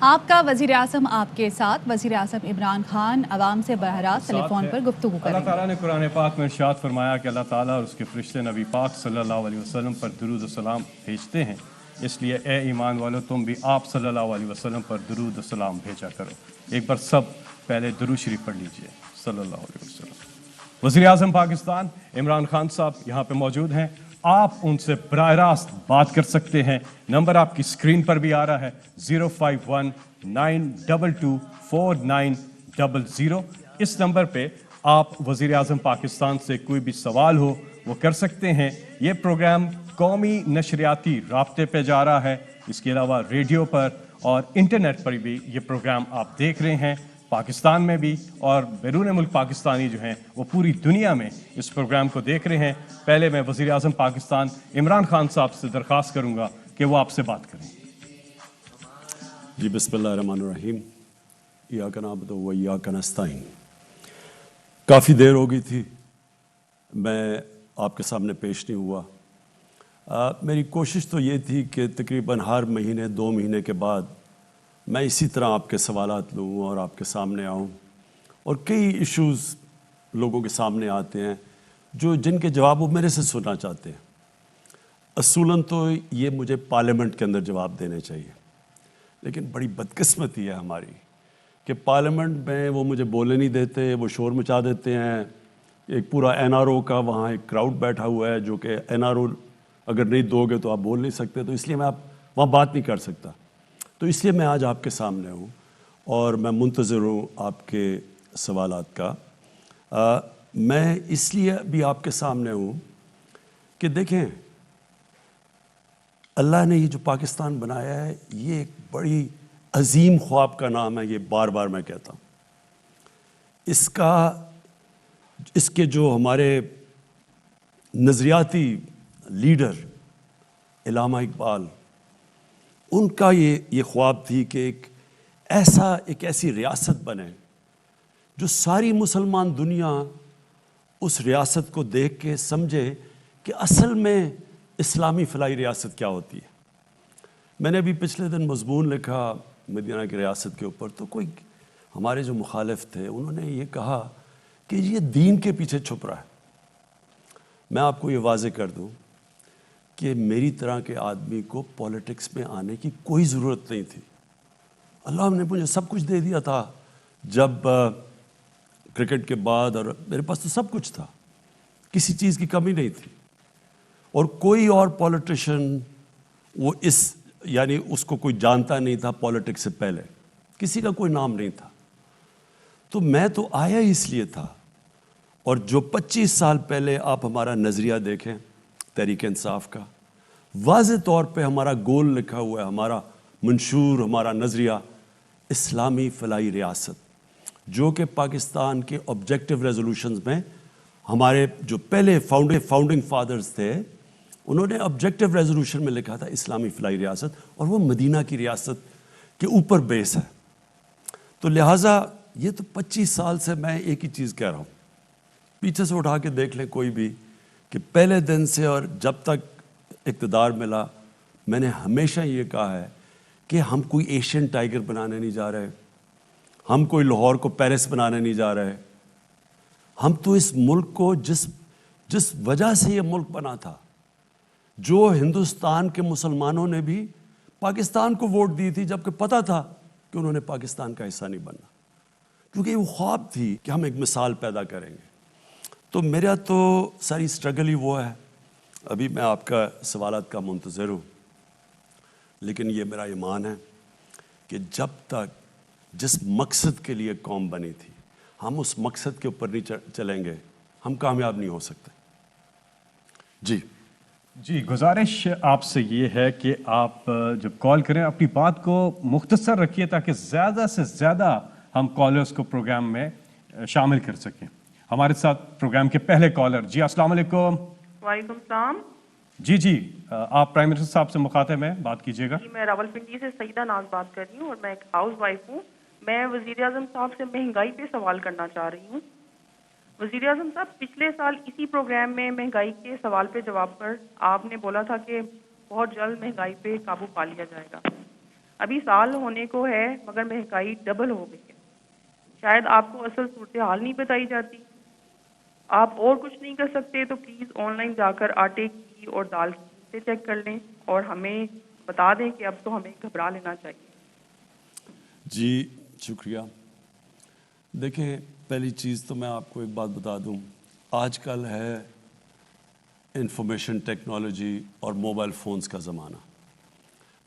آپ کا وزیر اعظم آپ کے ساتھ وزیر اعظم عمران خان عوام سے براہ راست ٹیلی فون پر گفتگو کریں گے۔ اللہ تعالیٰ نے قرآن پاک میں ارشاد فرمایا کہ اللہ تعالیٰ اور اس کے فرشتے نبی پاک صلی اللہ علیہ وسلم پر درود و سلام بھیجتے ہیں، اس لیے اے ایمان والو تم بھی آپ صلی اللہ علیہ وسلم پر درود و سلام بھیجا کرو۔ ایک بار سب پہلے درود شریف پڑھ لیجئے صلی اللہ علیہ وسلم۔ وزیر اعظم پاکستان عمران خان صاحب یہاں پہ موجود ہیں، آپ ان سے براہ راست بات کر سکتے ہیں۔ نمبر آپ کی اسکرین پر بھی آ رہا ہے 051-922-4900۔ اس نمبر پہ آپ وزیر اعظم پاکستان سے کوئی بھی سوال ہو وہ کر سکتے ہیں۔ یہ پروگرام قومی نشریاتی رابطے پہ جا رہا ہے، اس کے علاوہ ریڈیو پر اور انٹرنیٹ پر بھی یہ پروگرام آپ دیکھ رہے ہیں۔ پاکستان میں بھی اور بیرون ملک پاکستانی جو ہیں وہ پوری دنیا میں اس پروگرام کو دیکھ رہے ہیں۔ پہلے میں وزیر اعظم پاکستان عمران خان صاحب سے درخواست کروں گا کہ وہ آپ سے بات کریں۔ جی بسم اللہ الرحمن الرحیم۔ ایاک نعبد و ایاک نستعین۔ کافی دیر ہو گئی تھی میں آپ کے سامنے پیش نہیں ہوا۔ میری کوشش تو یہ تھی کہ تقریباً ہر مہینے 2 مہینے کے بعد میں اسی طرح آپ کے سوالات لوں اور آپ کے سامنے آؤں، اور کئی ایشوز لوگوں کے سامنے آتے ہیں جن کے جواب وہ میرے سے سننا چاہتے ہیں۔ اصولاً تو یہ مجھے پارلیمنٹ کے اندر جواب دینے چاہیے، لیکن بڑی بدقسمتی ہے ہماری کہ پارلیمنٹ میں وہ مجھے بولنے نہیں دیتے، وہ شور مچا دیتے ہیں۔ ایک پورا این آر او کا وہاں ایک کراؤڈ بیٹھا ہوا ہے جو کہ این آر او اگر نہیں دو گے تو آپ بول نہیں سکتے، تو اس لیے میں وہاں بات نہیں کر سکتا۔ تو اس لیے میں آج آپ کے سامنے ہوں اور میں منتظر ہوں آپ کے سوالات کا۔ میں اس لیے بھی آپ کے سامنے ہوں کہ دیکھیں، اللہ نے یہ جو پاکستان بنایا ہے یہ ایک بڑی عظیم خواب کا نام ہے، یہ بار بار میں کہتا ہوں۔ اس کے جو ہمارے نظریاتی لیڈر علامہ اقبال، ان کا یہ خواب تھی کہ ایک ایسی ریاست بنے جو ساری مسلمان دنیا اس ریاست کو دیکھ کے سمجھے کہ اصل میں اسلامی فلاحی ریاست کیا ہوتی ہے۔ میں نے ابھی پچھلے دن مضمون لکھا مدینہ کی ریاست کے اوپر، تو کوئی ہمارے جو مخالف تھے انہوں نے یہ کہا کہ یہ دین کے پیچھے چھپ رہا ہے۔ میں آپ کو یہ واضح کر دوں کہ میری طرح کے آدمی کو پولیٹکس میں آنے کی کوئی ضرورت نہیں تھی۔ اللہ نے مجھے سب کچھ دے دیا تھا جب کرکٹ کے بعد، اور میرے پاس تو سب کچھ تھا، کسی چیز کی کمی نہیں تھی، اور کوئی اور پولیٹیشین وہ اس کو کوئی جانتا نہیں تھا پولیٹکس سے پہلے، کسی کا کوئی نام نہیں تھا۔ تو میں تو آیا اس لیے تھا، اور جو 25 سال پہلے آپ ہمارا نظریہ دیکھیں تحریک انصاف کا، واضح طور پہ ہمارا گول لکھا ہوا ہے، ہمارا منشور، ہمارا نظریہ اسلامی فلاحی ریاست، جو کہ پاکستان کے آبجیکٹیو ریزولوشنز میں ہمارے جو پہلے فاؤنڈنگ فادرز تھے انہوں نے آبجیکٹیو ریزولوشن میں لکھا تھا اسلامی فلاحی ریاست، اور وہ مدینہ کی ریاست کے اوپر بیس ہے۔ تو لہٰذا یہ تو 25 سال سے میں ایک ہی چیز کہہ رہا ہوں، پیچھے سے اٹھا کے دیکھ لیں کوئی بھی، کہ پہلے دن سے اور جب تک اقتدار ملا میں نے ہمیشہ یہ کہا ہے کہ ہم کوئی ایشین ٹائیگر بنانے نہیں جا رہے، ہم کوئی لاہور کو پیرس بنانے نہیں جا رہے۔ ہم تو اس ملک کو جس وجہ سے یہ ملک بنا تھا، جو ہندوستان کے مسلمانوں نے بھی پاکستان کو ووٹ دی تھی جبکہ پتہ تھا کہ انہوں نے پاکستان کا حصہ نہیں بننا، کیونکہ وہ خواب تھی کہ ہم ایک مثال پیدا کریں گے۔ تو میرا تو ساری سٹرگل ہی وہ ہے۔ ابھی میں آپ کا سوالات کا منتظر ہوں، لیکن یہ میرا ایمان ہے کہ جب تک جس مقصد کے لیے قوم بنی تھی ہم اس مقصد کے اوپر نہیں چلیں گے ہم کامیاب نہیں ہو سکتے۔ جی گزارش آپ سے یہ ہے کہ آپ جب کال کریں اپنی بات کو مختصر رکھیے تاکہ زیادہ سے زیادہ ہم کالرز کو پروگرام میں شامل کر سکیں۔ ہمارے ساتھ پروگرام کے پہلے کالر، جی السلام علیکم۔ وعلیکم السلام۔ جی آپ پرائم منسٹر صاحب سے مخاطب ہیں، بات کیجیے گا۔ جی میں راولپنڈی سے سعیدہ ناز بات کر رہی ہوں اور میں ایک ہاؤس وائف ہوں۔ میں وزیر اعظم صاحب سے مہنگائی پہ سوال کرنا چاہ رہی ہوں۔ وزیر اعظم صاحب، پچھلے سال اسی پروگرام میں مہنگائی کے سوال پہ جواب پر آپ نے بولا تھا کہ بہت جلد مہنگائی پہ قابو پا لیا جائے گا۔ ابھی سال ہونے کو ہے مگر مہنگائی ڈبل ہو گئی ہے. شاید آپ کو اصل صورتحال نہیں بتائی جاتی. آپ اور کچھ نہیں کر سکتے تو پلیز آن لائن جا کر آٹے کی اور دال کی قیمتیں چیک کر لیں اور ہمیں بتا دیں کہ اب تو ہمیں گھبرا لینا چاہیے. جی شکریہ. دیکھیں پہلی چیز تو میں آپ کو ایک بات بتا دوں, آج کل ہے انفارمیشن ٹیکنالوجی اور موبائل فونز کا زمانہ.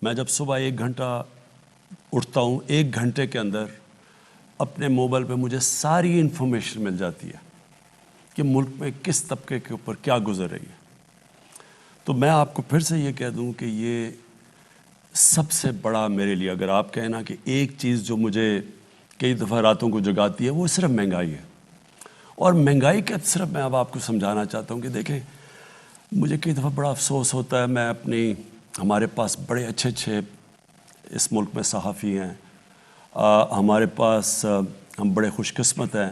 میں جب صبح 1 گھنٹہ اٹھتا ہوں, 1 گھنٹے کے اندر اپنے موبائل پہ مجھے ساری انفارمیشن مل جاتی ہے کہ ملک میں کس طبقے کے اوپر کیا گزر رہی ہے. تو میں آپ کو پھر سے یہ کہہ دوں کہ یہ سب سے بڑا میرے لیے, اگر آپ کہیں نا کہ ایک چیز جو مجھے کئی دفعہ راتوں کو جگاتی ہے, وہ صرف مہنگائی ہے. اور مہنگائی کا صرف میں اب آپ کو سمجھانا چاہتا ہوں کہ دیکھیں مجھے کئی دفعہ بڑا افسوس ہوتا ہے, میں ہمارے پاس بڑے اچھے اس ملک میں صحافی ہیں, ہمارے پاس ہم بڑے خوش قسمت ہیں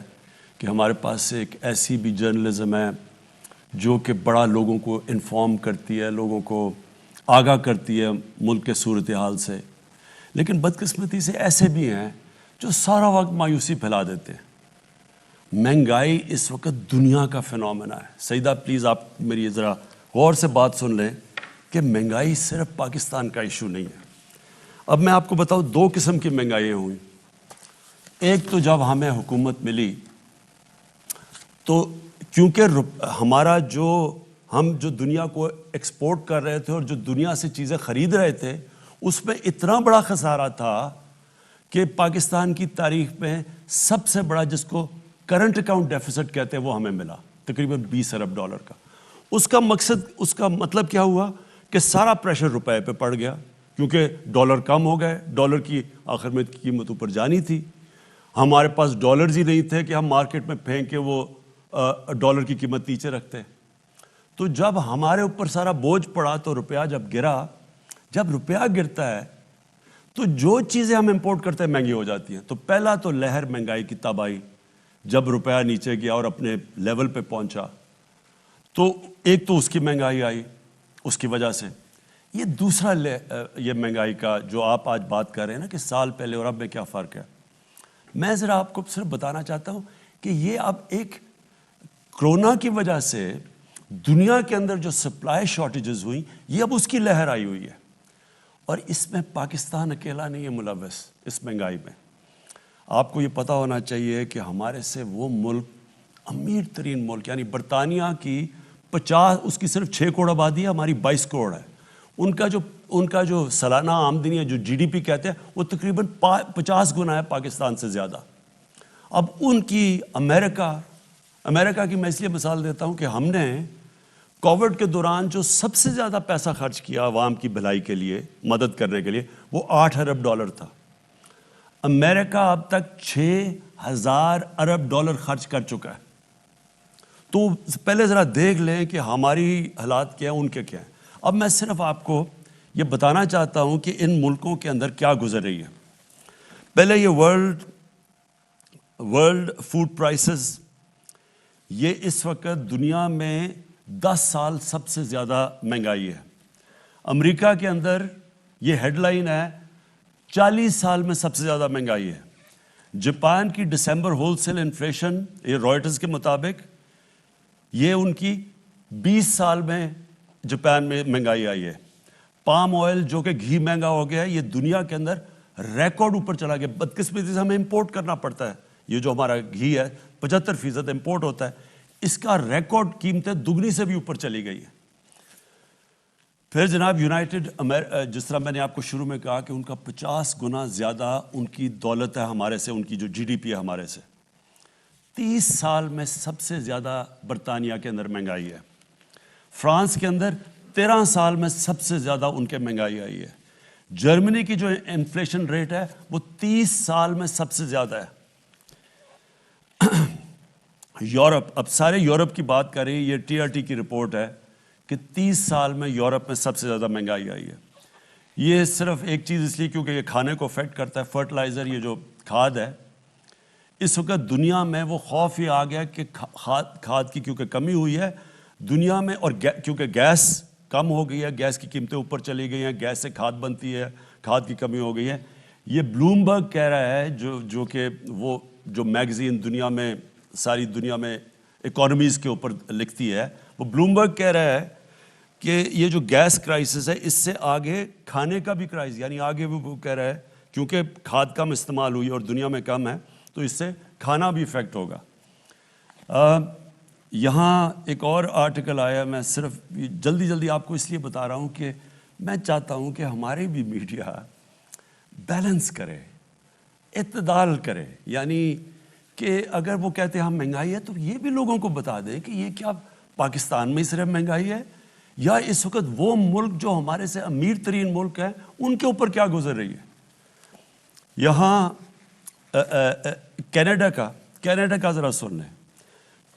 کہ ہمارے پاس ایک ایسی بھی جرنلزم ہے جو کہ بڑا لوگوں کو انفارم کرتی ہے, لوگوں کو آگاہ کرتی ہے ملک کے صورتحال سے. لیکن بدقسمتی سے ایسے بھی ہیں جو سارا وقت مایوسی پھیلا دیتے ہیں. مہنگائی اس وقت دنیا کا فینومینا ہے. سیدہ پلیز آپ میری ذرا غور سے بات سن لیں کہ مہنگائی صرف پاکستان کا ایشو نہیں ہے. اب میں آپ کو بتاؤں 2 قسم کی مہنگائیاں ہوئیں. ایک تو جب ہمیں حکومت ملی تو کیونکہ ہمارا ہم جو دنیا کو ایکسپورٹ کر رہے تھے اور جو دنیا سے چیزیں خرید رہے تھے, اس میں اتنا بڑا خسارہ تھا کہ پاکستان کی تاریخ میں سب سے بڑا, جس کو کرنٹ اکاؤنٹ ڈیفیسٹ کہتے ہیں, وہ ہمیں ملا تقریباً $20 ارب کا. اس کا مطلب کیا ہوا کہ سارا پریشر روپے پہ پڑ گیا کیونکہ ڈالر کم ہو گئے, ڈالر کی آخر میں قیمت اوپر جانی تھی. ہمارے پاس ڈالرز ہی نہیں تھے کہ ہم مارکیٹ میں پھینک کے وہ ڈالر کی قیمت نیچے رکھتے. تو جب ہمارے اوپر سارا بوجھ پڑا تو روپیہ جب گرا, جب روپیہ گرتا ہے تو جو چیزیں ہم امپورٹ کرتے ہیں مہنگی ہو جاتی ہیں. تو پہلا تو لہر مہنگائی کی تب آئی جب روپیہ نیچے گیا اور اپنے لیول پہ پہنچا. تو ایک تو اس کی مہنگائی آئی اس کی وجہ سے. یہ دوسرا یہ مہنگائی کا جو آپ آج بات کر رہے ہیں نا کہ سال پہلے اور اب میں کیا فرق ہے, میں ذرا آپ کو صرف بتانا چاہتا ہوں کہ یہ اب ایک کرونا کی وجہ سے دنیا کے اندر جو سپلائی شارٹیجز ہوئی, یہ اب اس کی لہر آئی ہوئی ہے. اور اس میں پاکستان اکیلا نہیں ہے ملوث اس مہنگائی میں. آپ کو یہ پتہ ہونا چاہیے کہ ہمارے سے وہ ملک, امیر ترین ملک یعنی برطانیہ کی 50, اس کی صرف 6 کروڑ آبادی ہے, ہماری 22 کروڑ ہے. ان کا جو سالانہ آمدنی ہے جو GDP کہتے ہیں وہ تقریباً 50 گنا ہے پاکستان سے زیادہ. اب ان کی امریکہ کی میں اس لیے مثال دیتا ہوں کہ ہم نے کووڈ کے دوران جو سب سے زیادہ پیسہ خرچ کیا عوام کی بھلائی کے لیے, مدد کرنے کے لیے, وہ $8 ارب تھا. امریکہ اب تک $6,000 ارب خرچ کر چکا ہے. تو پہلے ذرا دیکھ لیں کہ ہماری حالات کیا ہیں, ان کے کیا ہیں. اب میں صرف آپ کو یہ بتانا چاہتا ہوں کہ ان ملکوں کے اندر کیا گزر رہی ہے. پہلے یہ ورلڈ فوڈ پرائسز, یہ اس وقت دنیا میں 10 سال سب سے زیادہ مہنگائی ہے. امریکہ کے اندر یہ ہیڈ لائن ہے 40 سال میں سب سے زیادہ مہنگائی ہے. جاپان کی دسمبر ہول سیل انفلیشن, یہ رائٹرز کے مطابق, یہ ان کی 20 سال میں جاپان میں مہنگائی آئی ہے. پام آئل جو کہ گھی مہنگا ہو گیا ہے, یہ دنیا کے اندر ریکارڈ اوپر چلا گیا. بدقسمتی سے ہمیں امپورٹ کرنا پڑتا ہے. یہ جو ہمارا گھی ہے 75% امپورٹ ہوتا ہے, اس کا ریکارڈ قیمتیں دگنی سے بھی اوپر چلی گئی ہے. پھر جناب جس طرح میں نے آپ کو شروع میں کہا کہ ان کا 50 گنا زیادہ ان کی دولت ہے ہمارے سے, ان کی جو GDP ہے ہمارے سے. 30 سال میں سب سے زیادہ برطانیہ کے اندر مہنگائی ہے. فرانس کے اندر 13 سال میں سب سے زیادہ ان کے مہنگائی آئی ہے. جرمنی کی جو انفلیشن ریٹ ہے وہ 30 سال میں سب سے زیادہ ہے. یورپ, اب سارے یورپ کی بات کریں, یہ TRT کی رپورٹ ہے کہ 30 سال میں یورپ میں سب سے زیادہ مہنگائی آئی ہے. یہ صرف ایک چیز اس لیے کیونکہ یہ کھانے کو افیکٹ کرتا ہے, فرٹیلائزر, یہ جو کھاد ہے. اس وقت دنیا میں وہ خوف یہ آ گیا کہ کھاد کی کیونکہ کمی ہوئی ہے دنیا میں, اور کیونکہ گیس کم ہو گئی ہے, گیس کی قیمتیں اوپر چلی گئی ہیں, گیس سے کھاد بنتی ہے, کھاد کی کمی ہو گئی ہے. یہ بلومبرگ کہہ رہا ہے جو کہ وہ جو میگزین دنیا میں ساری دنیا میں اکانومیز کے اوپر لکھتی ہے, وہ بلومبرگ کہہ رہا ہے کہ یہ جو گیس کرائسس ہے اس سے آگے کھانے کا بھی کرائسس, یعنی آگے وہ کہہ رہا ہے کیونکہ کھاد کم استعمال ہوئی اور دنیا میں کم ہے تو اس سے کھانا بھی افیکٹ ہوگا. یہاں ایک اور آرٹیکل آیا, میں صرف جلدی آپ کو اس لیے بتا رہا ہوں کہ میں چاہتا ہوں کہ ہمارے بھی میڈیا بیلنس کرے, اعتدال کرے, یعنی کہ اگر وہ کہتے ہیں ہم مہنگائی ہے تو یہ بھی لوگوں کو بتا دیں کہ یہ کیا پاکستان میں صرف مہنگائی ہے یا اس وقت وہ ملک جو ہمارے سے امیر ترین ملک ہیں ان کے اوپر کیا گزر رہی ہے. یہاں کینیڈا کا ذرا سن لیں.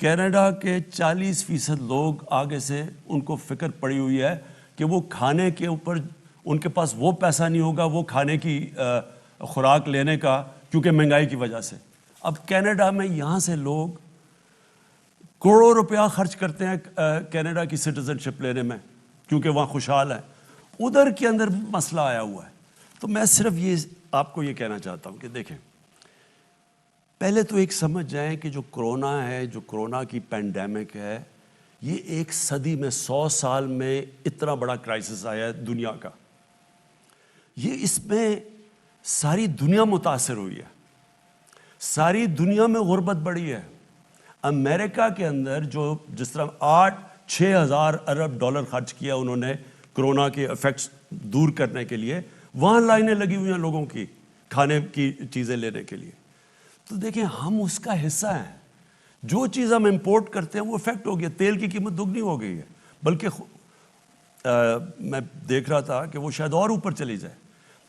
کینیڈا کے 40% لوگ آگے سے ان کو فکر پڑی ہوئی ہے کہ وہ کھانے کے اوپر ان کے پاس وہ پیسہ نہیں ہوگا وہ کھانے کی خوراک لینے کا, کیونکہ مہنگائی کی وجہ سے. اب کینیڈا میں یہاں سے لوگ کروڑوں روپیہ خرچ کرتے ہیں کینیڈا کی سٹیزن شپ لینے میں کیونکہ وہاں خوشحال ہے. ادھر کے اندر مسئلہ آیا ہوا ہے. تو میں صرف یہ آپ کو یہ کہنا چاہتا ہوں کہ دیکھیں, پہلے تو ایک سمجھ جائیں کہ جو کرونا ہے, جو کرونا کی پینڈیمک ہے, یہ ایک صدی میں 100 سال میں اتنا بڑا کرائسس آیا ہے دنیا کا. یہ اس میں ساری دنیا متاثر ہوئی ہے, ساری دنیا میں غربت بڑھی ہے. امریکہ کے اندر جو جس طرح 6 ہزار ارب ڈالر خرچ کیا انہوں نے کرونا کے ایفیکٹس دور کرنے کے لیے, وہاں لائنیں لگی ہوئی ہیں لوگوں کی کھانے کی چیزیں لینے کے لیے. تو دیکھیں ہم اس کا حصہ ہیں. جو چیز ہم امپورٹ کرتے ہیں وہ افیکٹ ہو گیا. تیل کی قیمت دگنی ہو گئی ہے, بلکہ میں دیکھ رہا تھا کہ وہ شاید اور اوپر چلی جائے.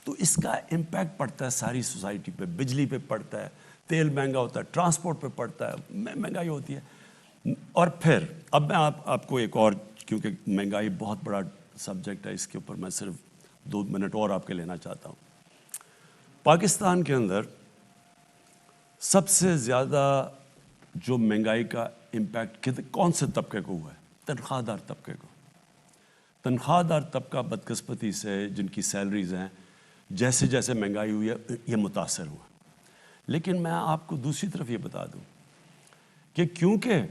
تو اس کا امپیکٹ پڑتا ہے ساری سوسائٹی پہ. بجلی پہ پڑتا ہے, تیل مہنگا ہوتا ہے, ٹرانسپورٹ پہ پڑتا ہے, مہنگائی ہوتی ہے. اور پھر اب میں آپ کو ایک اور, کیونکہ مہنگائی بہت بڑا سبجیکٹ ہے, اس کے اوپر میں صرف 2 منٹ اور آپ کے لینا چاہتا ہوں. پاکستان کے اندر سب سے زیادہ جو مہنگائی کا امپیکٹ کون سے طبقے کو ہوا ہے؟ تنخواہ دار طبقے کو. تنخواہ دار طبقہ بدقسمتی سے جن کی سیلریز ہیں, جیسے جیسے مہنگائی ہوئی ہے یہ متاثر ہوا. لیکن میں آپ کو دوسری طرف یہ بتا دوں کہ کیونکہ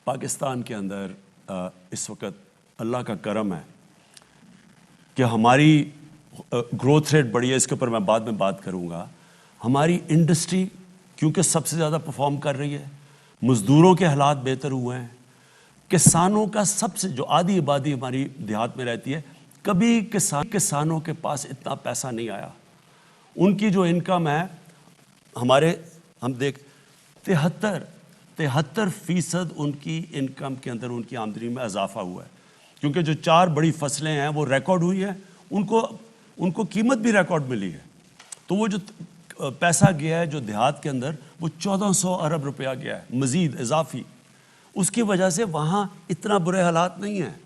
پاکستان کے اندر اس وقت اللہ کا کرم ہے کہ ہماری گروتھ ریٹ بڑھی ہے, اس کے اوپر میں بعد میں بات کروں گا. ہماری انڈسٹری کیونکہ سب سے زیادہ پرفارم کر رہی ہے, مزدوروں کے حالات بہتر ہوئے ہیں, کسانوں کا سب سے جو آدھی آبادی ہماری دیہات میں رہتی ہے, کبھی کسانوں کے پاس اتنا پیسہ نہیں آیا. ان کی جو انکم ہے ہمارے ہم دیکھ 73% ان کی انکم کے اندر ان کی آمدنی میں اضافہ ہوا ہے, کیونکہ جو 4 بڑی فصلیں ہیں وہ ریکارڈ ہوئی ہیں, ان کو قیمت بھی ریکارڈ ملی ہے. تو وہ جو پیسہ گیا ہے جو دیہات کے اندر وہ 1400 ارب روپیہ گیا ہے مزید اضافی. اس کی وجہ سے وہاں اتنا برے حالات نہیں ہیں.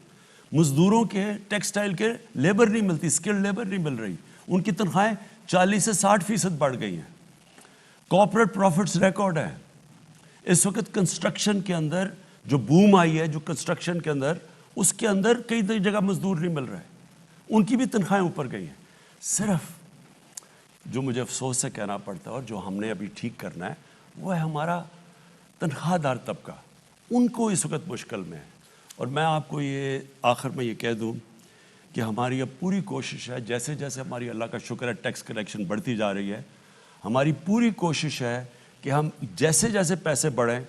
مزدوروں کے ٹیکسٹائل کے لیبر نہیں ملتی, اسکلڈ لیبر نہیں مل رہی, ان کی تنخواہیں 40 سے 60% بڑھ گئی ہیں. کارپوریٹ پروفٹس ریکارڈ ہے. اس وقت کنسٹرکشن کے اندر جو بوم آئی ہے, جو کنسٹرکشن کے اندر, اس کے اندر کئی جگہ مزدور نہیں مل رہے, ان کی بھی تنخواہیں اوپر گئی ہیں. صرف جو مجھے افسوس سے کہنا پڑتا ہے اور جو ہم نے ابھی ٹھیک کرنا ہے وہ ہے ہمارا تنخواہ دار طبقہ. ان کو اس وقت مشکل میں ہے. اور میں آپ کو یہ آخر میں یہ کہہ دوں کہ ہماری اب پوری کوشش ہے, جیسے جیسے ہماری اللہ کا شکر ہے ٹیکس کلیکشن بڑھتی جا رہی ہے, ہماری پوری کوشش ہے کہ ہم جیسے جیسے پیسے بڑھیں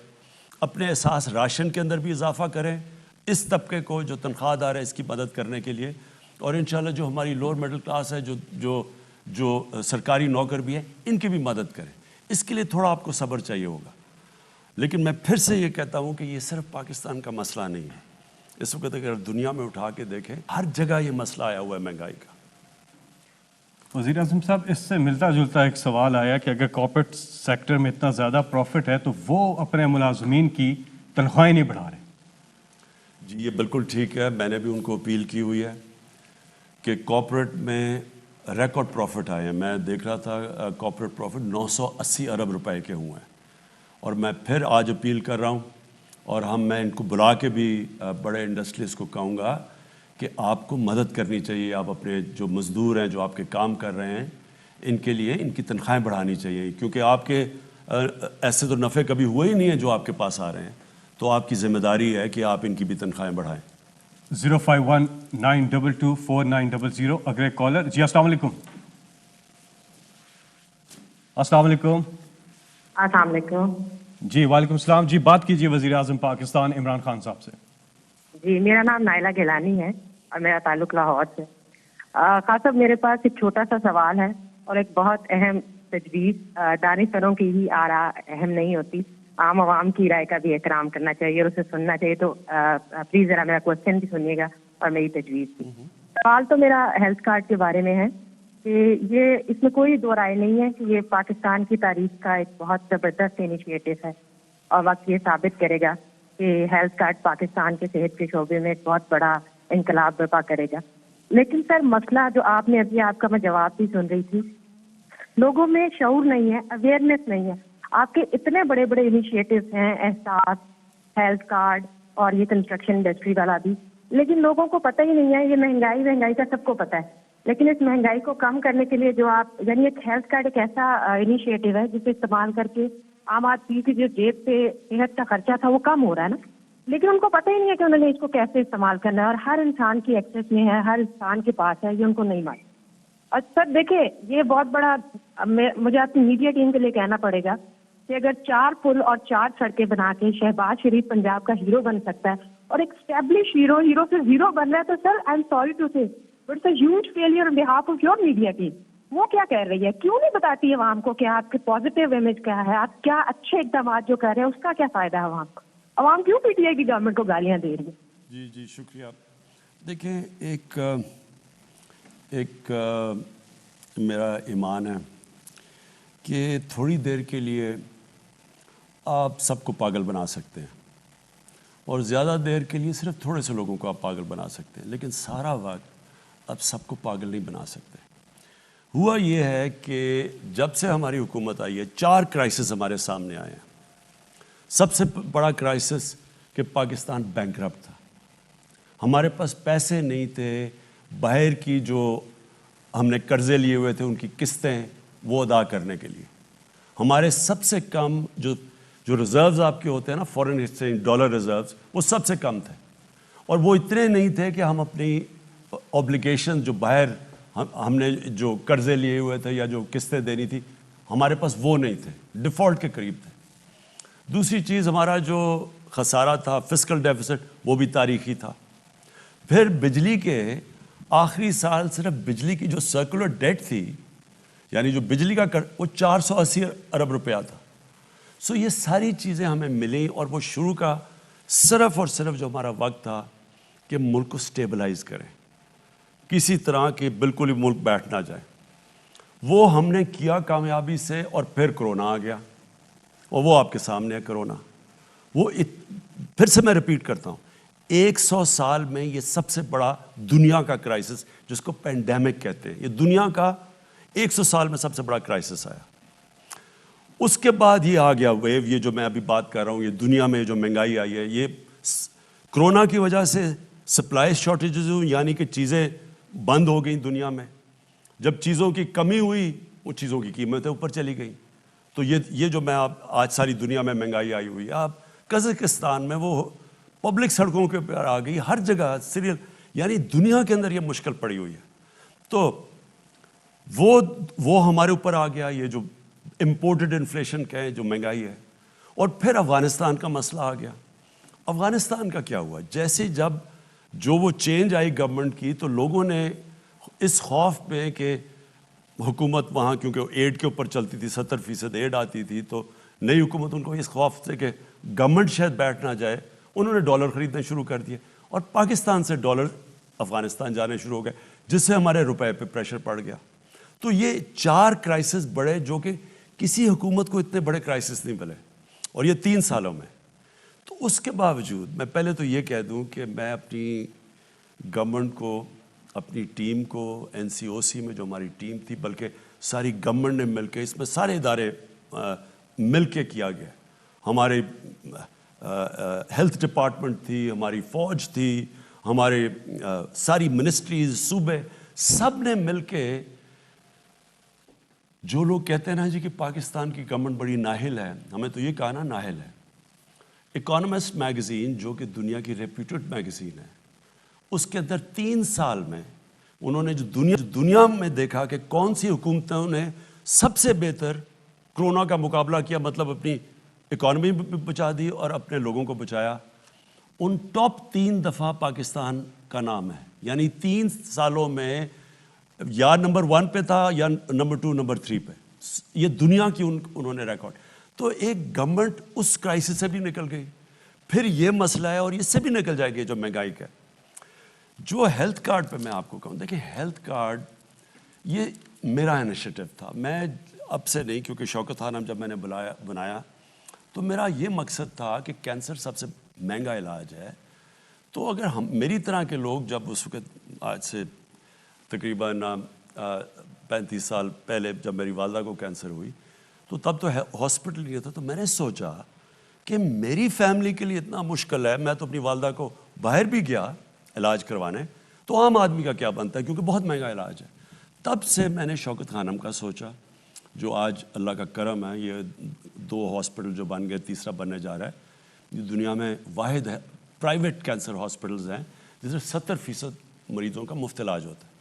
اپنے احساس راشن کے اندر بھی اضافہ کریں اس طبقے کو جو تنخواہ دار ہے اس کی مدد کرنے کے لیے. اور انشاءاللہ جو ہماری لوور مڈل کلاس ہے, جو سرکاری نوکر بھی ہیں, ان کی بھی مدد کریں. اس کے لیے تھوڑا آپ کو صبر چاہیے ہوگا. لیکن میں پھر سے یہ کہتا ہوں کہ یہ صرف پاکستان کا مسئلہ نہیں ہے. اس وقت اگر دنیا میں اٹھا کے دیکھیں ہر جگہ یہ مسئلہ آیا ہوا ہے مہنگائی کا. وزیر اعظم صاحب, اس سے ملتا جلتا ایک سوال آیا کہ اگر کارپوریٹ سیکٹر میں اتنا زیادہ پروفٹ ہے تو وہ اپنے ملازمین کی تنخواہیں نہیں بڑھا رہے. جی یہ بالکل ٹھیک ہے. میں نے بھی ان کو اپیل کی ہوئی ہے کہ کارپوریٹ میں ریکارڈ پروفٹ آئے ہیں. میں دیکھ رہا تھا کارپوریٹ پروفٹ 980 ارب روپے کے ہوئے ہیں. اور میں پھر آج اپیل کر رہا ہوں اور میں ان کو بلا کے بھی بڑے انڈسٹریز کو کہوں گا کہ آپ کو مدد کرنی چاہیے. آپ اپنے جو مزدور ہیں جو آپ کے کام کر رہے ہیں ان کے لیے ان کی تنخواہیں بڑھانی چاہیے, کیونکہ آپ کے ایسے تو نفع کبھی ہوئے ہی نہیں ہیں جو آپ کے پاس آ رہے ہیں, تو آپ کی ذمہ داری ہے کہ آپ ان کی بھی تنخواہیں بڑھائیں. 051-922-4900. اگلے کالر. جی السلام علیکم. السلام علیکم. السلام علیکم. جی وعلیکم السلام. جی بات کیجیے وزیر اعظم پاکستان عمران خان صاحب سے. جی میرا نام نائلہ گیلانی ہے اور میرا تعلق لاہور سے. خان صاحب میرے پاس ایک چھوٹا سا سوال ہے اور ایک بہت اہم تجویز. دانشوروں کی ہی آراء اہم نہیں ہوتی, عام عوام کی رائے کا بھی احترام کرنا چاہیے اور اسے سننا چاہیے. تو پلیز ذرا میرا کوشچن بھی سنیے گا اور میری تجویز بھی. سوال تو میرا ہیلتھ کارڈ کے بارے میں ہے کہ یہ اس میں کوئی دو رائے نہیں ہے کہ یہ پاکستان کی تاریخ کا ایک بہت زبردست انیشیٹو ہے اور وقت یہ ثابت کرے گا کہ ہیلتھ کارڈ پاکستان کے صحت کے شعبے میں ایک بہت بڑا انقلاب برپا کرے گا. لیکن سر مسئلہ جو آپ نے ابھی, آپ کا میں جواب بھی سن رہی تھی, لوگوں میں شعور نہیں ہے, اویئرنیس نہیں ہے. آپ کے اتنے بڑے بڑے انیشیٹوز ہیں, احساس, ہیلتھ کارڈ اور یہ کنسٹرکشن انڈسٹری والا بھی, لیکن لوگوں کو پتہ ہی نہیں ہے. یہ مہنگائی کا سب کو پتہ ہے, لیکن اس مہنگائی کو کم کرنے کے لیے جو آپ, یعنی ایک ہیلتھ کارڈ ایک ایسا انیشیٹو ہے جسے استعمال کر کے عام آدمی کی جو جیب سے صحت کا خرچہ تھا وہ کم ہو رہا ہے نا, لیکن ان کو پتہ ہی نہیں ہے کہ انہوں نے اس کو کیسے استعمال کرنا ہے. اور ہر انسان کی ایکسیس میں ہے, ہر انسان کے پاس ہے, یہ ان کو نہیں معلوم. اور سر دیکھیں یہ بہت بڑا, مجھے اپنی میڈیا ٹیم کے لیے کہنا پڑے گا کہ اگر 4 پل اور 4 سڑکیں بنا کے شہباز شریف پنجاب کا ہیرو بن سکتا ہے اور ایک اسٹیبلش ہیرو سے زیرو بن رہا ہے, تو sir I am sorry to say but it's a huge failure on behalf of your media team. وہ کیا کہہ رہی ہے, کیوں نہیں بتاتی ہے عوام کو کہ آپ کے پازیٹیو امیج کیا ہے, آپ کیا اچھے اقدامات جو کر رہے ہیں اس کا کیا فائدہ ہے عوام کو. عوام کیوں پی ٹی آئی کی گورنمنٹ کو گالیاں دے رہی ہے. جی شکریہ. دیکھیں ایک میرا ایمان ہے کہ تھوڑی دیر کے لیے آپ سب کو پاگل بنا سکتے ہیں اور زیادہ دیر کے لیے صرف تھوڑے سے لوگوں کو آپ پاگل بنا سکتے ہیں, لیکن سارا وقت آپ سب کو پاگل نہیں بنا سکتے. ہوا یہ ہے کہ جب سے ہماری حکومت آئی ہے 4 کرائسس ہمارے سامنے آئے ہیں. سب سے بڑا کرائسس کہ پاکستان بینکرپٹ تھا, ہمارے پاس پیسے نہیں تھے, باہر کی جو ہم نے قرضے لیے ہوئے تھے ان کی قسطیں وہ ادا کرنے کے لیے. ہمارے سب سے کم جو ریزروز آپ کے ہوتے ہیں نا, فورن ایکسچینج ڈالر ریزروز, وہ سب سے کم تھے اور وہ اتنے نہیں تھے کہ ہم اپنی اوبلیگیشن جو باہر ہم نے جو قرضے لیے ہوئے تھے یا جو قسطیں دینی تھی ہمارے پاس وہ نہیں تھے, ڈیفالٹ کے قریب تھے. دوسری چیز ہمارا جو خسارہ تھا فسکل ڈیفیسٹ وہ بھی تاریخی تھا. پھر بجلی کے آخری سال صرف بجلی کی جو سرکولر ڈیٹ تھی, یعنی جو بجلی کا وہ 480 ارب روپیہ تھا. سو یہ ساری چیزیں ہمیں ملیں اور وہ شروع کا صرف اور صرف جو ہمارا وقت تھا کہ ملک کو سٹیبلائز کریں, کسی طرح کے بالکل ہی ملک بیٹھ نہ جائے, وہ ہم نے کیا کامیابی سے. اور پھر کرونا آ گیا اور وہ آپ کے سامنے ہے کرونا. وہ پھر سے میں ریپیٹ کرتا ہوں, 100 سال میں یہ سب سے بڑا دنیا کا کرائسس جس کو پینڈیمک کہتے ہیں, یہ دنیا کا 100 سال میں سب سے بڑا کرائسس آیا. اس کے بعد یہ آ گیا ویو, یہ جو میں ابھی بات کر رہا ہوں, یہ دنیا میں جو مہنگائی آئی ہے یہ کرونا کی وجہ سے سپلائی شارٹیجز ہوئی, یعنی کہ چیزیں بند ہو گئیں دنیا میں. جب چیزوں کی کمی ہوئی وہ چیزوں کی قیمتیں اوپر چلی گئیں. تو یہ جو میں آج ساری دنیا میں مہنگائی آئی ہوئی ہے, آپ قزاقستان میں وہ پبلک سڑکوں کے اوپر آ گئی, ہر جگہ سیریل, یعنی دنیا کے اندر یہ مشکل پڑی ہوئی ہے. تو وہ ہمارے اوپر آ گیا, یہ جو امپورٹڈ انفلیشن کہیں جو مہنگائی ہے. اور پھر افغانستان کا مسئلہ آ گیا. افغانستان کا کیا ہوا, جیسے جب جو وہ چینج آئی گورنمنٹ کی تو لوگوں نے اس خوف میں کہ حکومت وہاں کیونکہ ایڈ کے اوپر چلتی تھی, 70% ایڈ آتی تھی, تو نئی حکومت ان کو اس خوف سے کہ گورنمنٹ شاید بیٹھ نہ جائے, انہوں نے ڈالر خریدنے شروع کر دیے اور پاکستان سے ڈالر افغانستان جانے شروع ہو گئے, جس سے ہمارے روپے پہ پریشر پڑ گیا. تو یہ 4 کرائسس بڑے جو کہ کسی حکومت کو اتنے بڑے کرائسس نہیں ملے, اور یہ 3 سالوں میں. تو اس کے باوجود میں پہلے تو یہ کہہ دوں کہ میں اپنی گورنمنٹ کو, اپنی ٹیم کو, NCOC میں جو ہماری ٹیم تھی, بلکہ ساری گورنمنٹ نے مل کے, اس میں سارے ادارے مل کے کیا گیا. ہمارے ہیلتھ ڈپارٹمنٹ تھی, ہماری فوج تھی, ہمارے ساری منسٹریز، صوبے، سب نے مل کے، جو لوگ کہتے ہیں نا جی کہ پاکستان کی گورنمنٹ بڑی ناہل ہے، ہمیں تو یہ کہا نا ناہل ہے. اکانومسٹ میگزین جو کہ دنیا کی ریپیوٹڈ میگزین ہے، اس کے اندر 3 سال میں انہوں نے جو دنیا میں دیکھا کہ کون سی حکومتوں نے سب سے بہتر کرونا کا مقابلہ کیا، مطلب اپنی اکانومی بھی بچا دی اور اپنے لوگوں کو بچایا، ان ٹاپ 3 دفعہ پاکستان کا نام ہے. یعنی 3 سالوں میں یا نمبر 1 پہ تھا یا نمبر 2 نمبر 3 پہ. یہ دنیا کی انہوں نے ریکارڈ. تو ایک گورنمنٹ اس کرائسس سے بھی نکل گئی. پھر یہ مسئلہ ہے اور اس سے بھی نکل جائے گی جو مہنگائی کا. جو ہیلتھ کارڈ پہ میں آپ کو کہوں، دیکھیں ہیلتھ کارڈ یہ میرا انیشیٹو تھا. میں اب سے نہیں، کیونکہ شوکت خانم جب میں نے بنایا تو میرا یہ مقصد تھا کہ کینسر سب سے مہنگا علاج ہے. تو اگر ہم میری طرح کے لوگ جب اس وقت آج سے تقریباً 35 سال پہلے جب میری والدہ کو کینسر ہوئی تو تب تو ہاسپٹل نہیں تھا، تو میں نے سوچا کہ میری فیملی کے لیے اتنا مشکل ہے، میں تو اپنی والدہ کو باہر بھی گیا علاج کروانے، تو عام آدمی کا کیا بنتا ہے، کیونکہ بہت مہنگا علاج ہے. تب سے میں نے شوکت خانم کا سوچا، جو آج اللہ کا کرم ہے، یہ 2 ہاسپٹل جو بن گئے، تیسرا بننے جا رہا ہے. یہ دنیا میں واحد ہے پرائیویٹ کینسر ہاسپٹلز ہیں جس میں 70% مریضوں کا مفت علاج ہوتا ہے.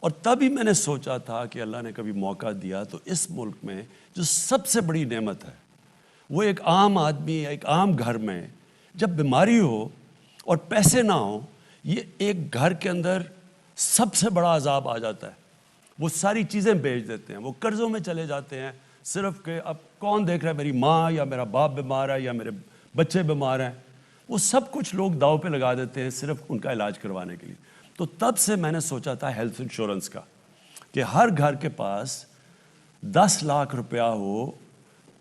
اور تبھی میں نے سوچا تھا کہ اللہ نے کبھی موقع دیا تو اس ملک میں جو سب سے بڑی نعمت ہے وہ ایک عام آدمی، ایک عام گھر میں جب بیماری ہو اور پیسے نہ ہوں، یہ ایک گھر کے اندر سب سے بڑا عذاب آ جاتا ہے. وہ ساری چیزیں بیچ دیتے ہیں، وہ قرضوں میں چلے جاتے ہیں، صرف کہ اب کون دیکھ رہا ہے، میری ماں یا میرا باپ بیمار ہے یا میرے بچے بیمار ہیں. وہ سب کچھ لوگ داؤ پہ لگا دیتے ہیں صرف ان کا علاج کروانے کے لیے. تو تب سے میں نے سوچا تھا ہیلتھ انشورنس کا، کہ ہر گھر کے پاس 10 لاکھ روپیہ ہو،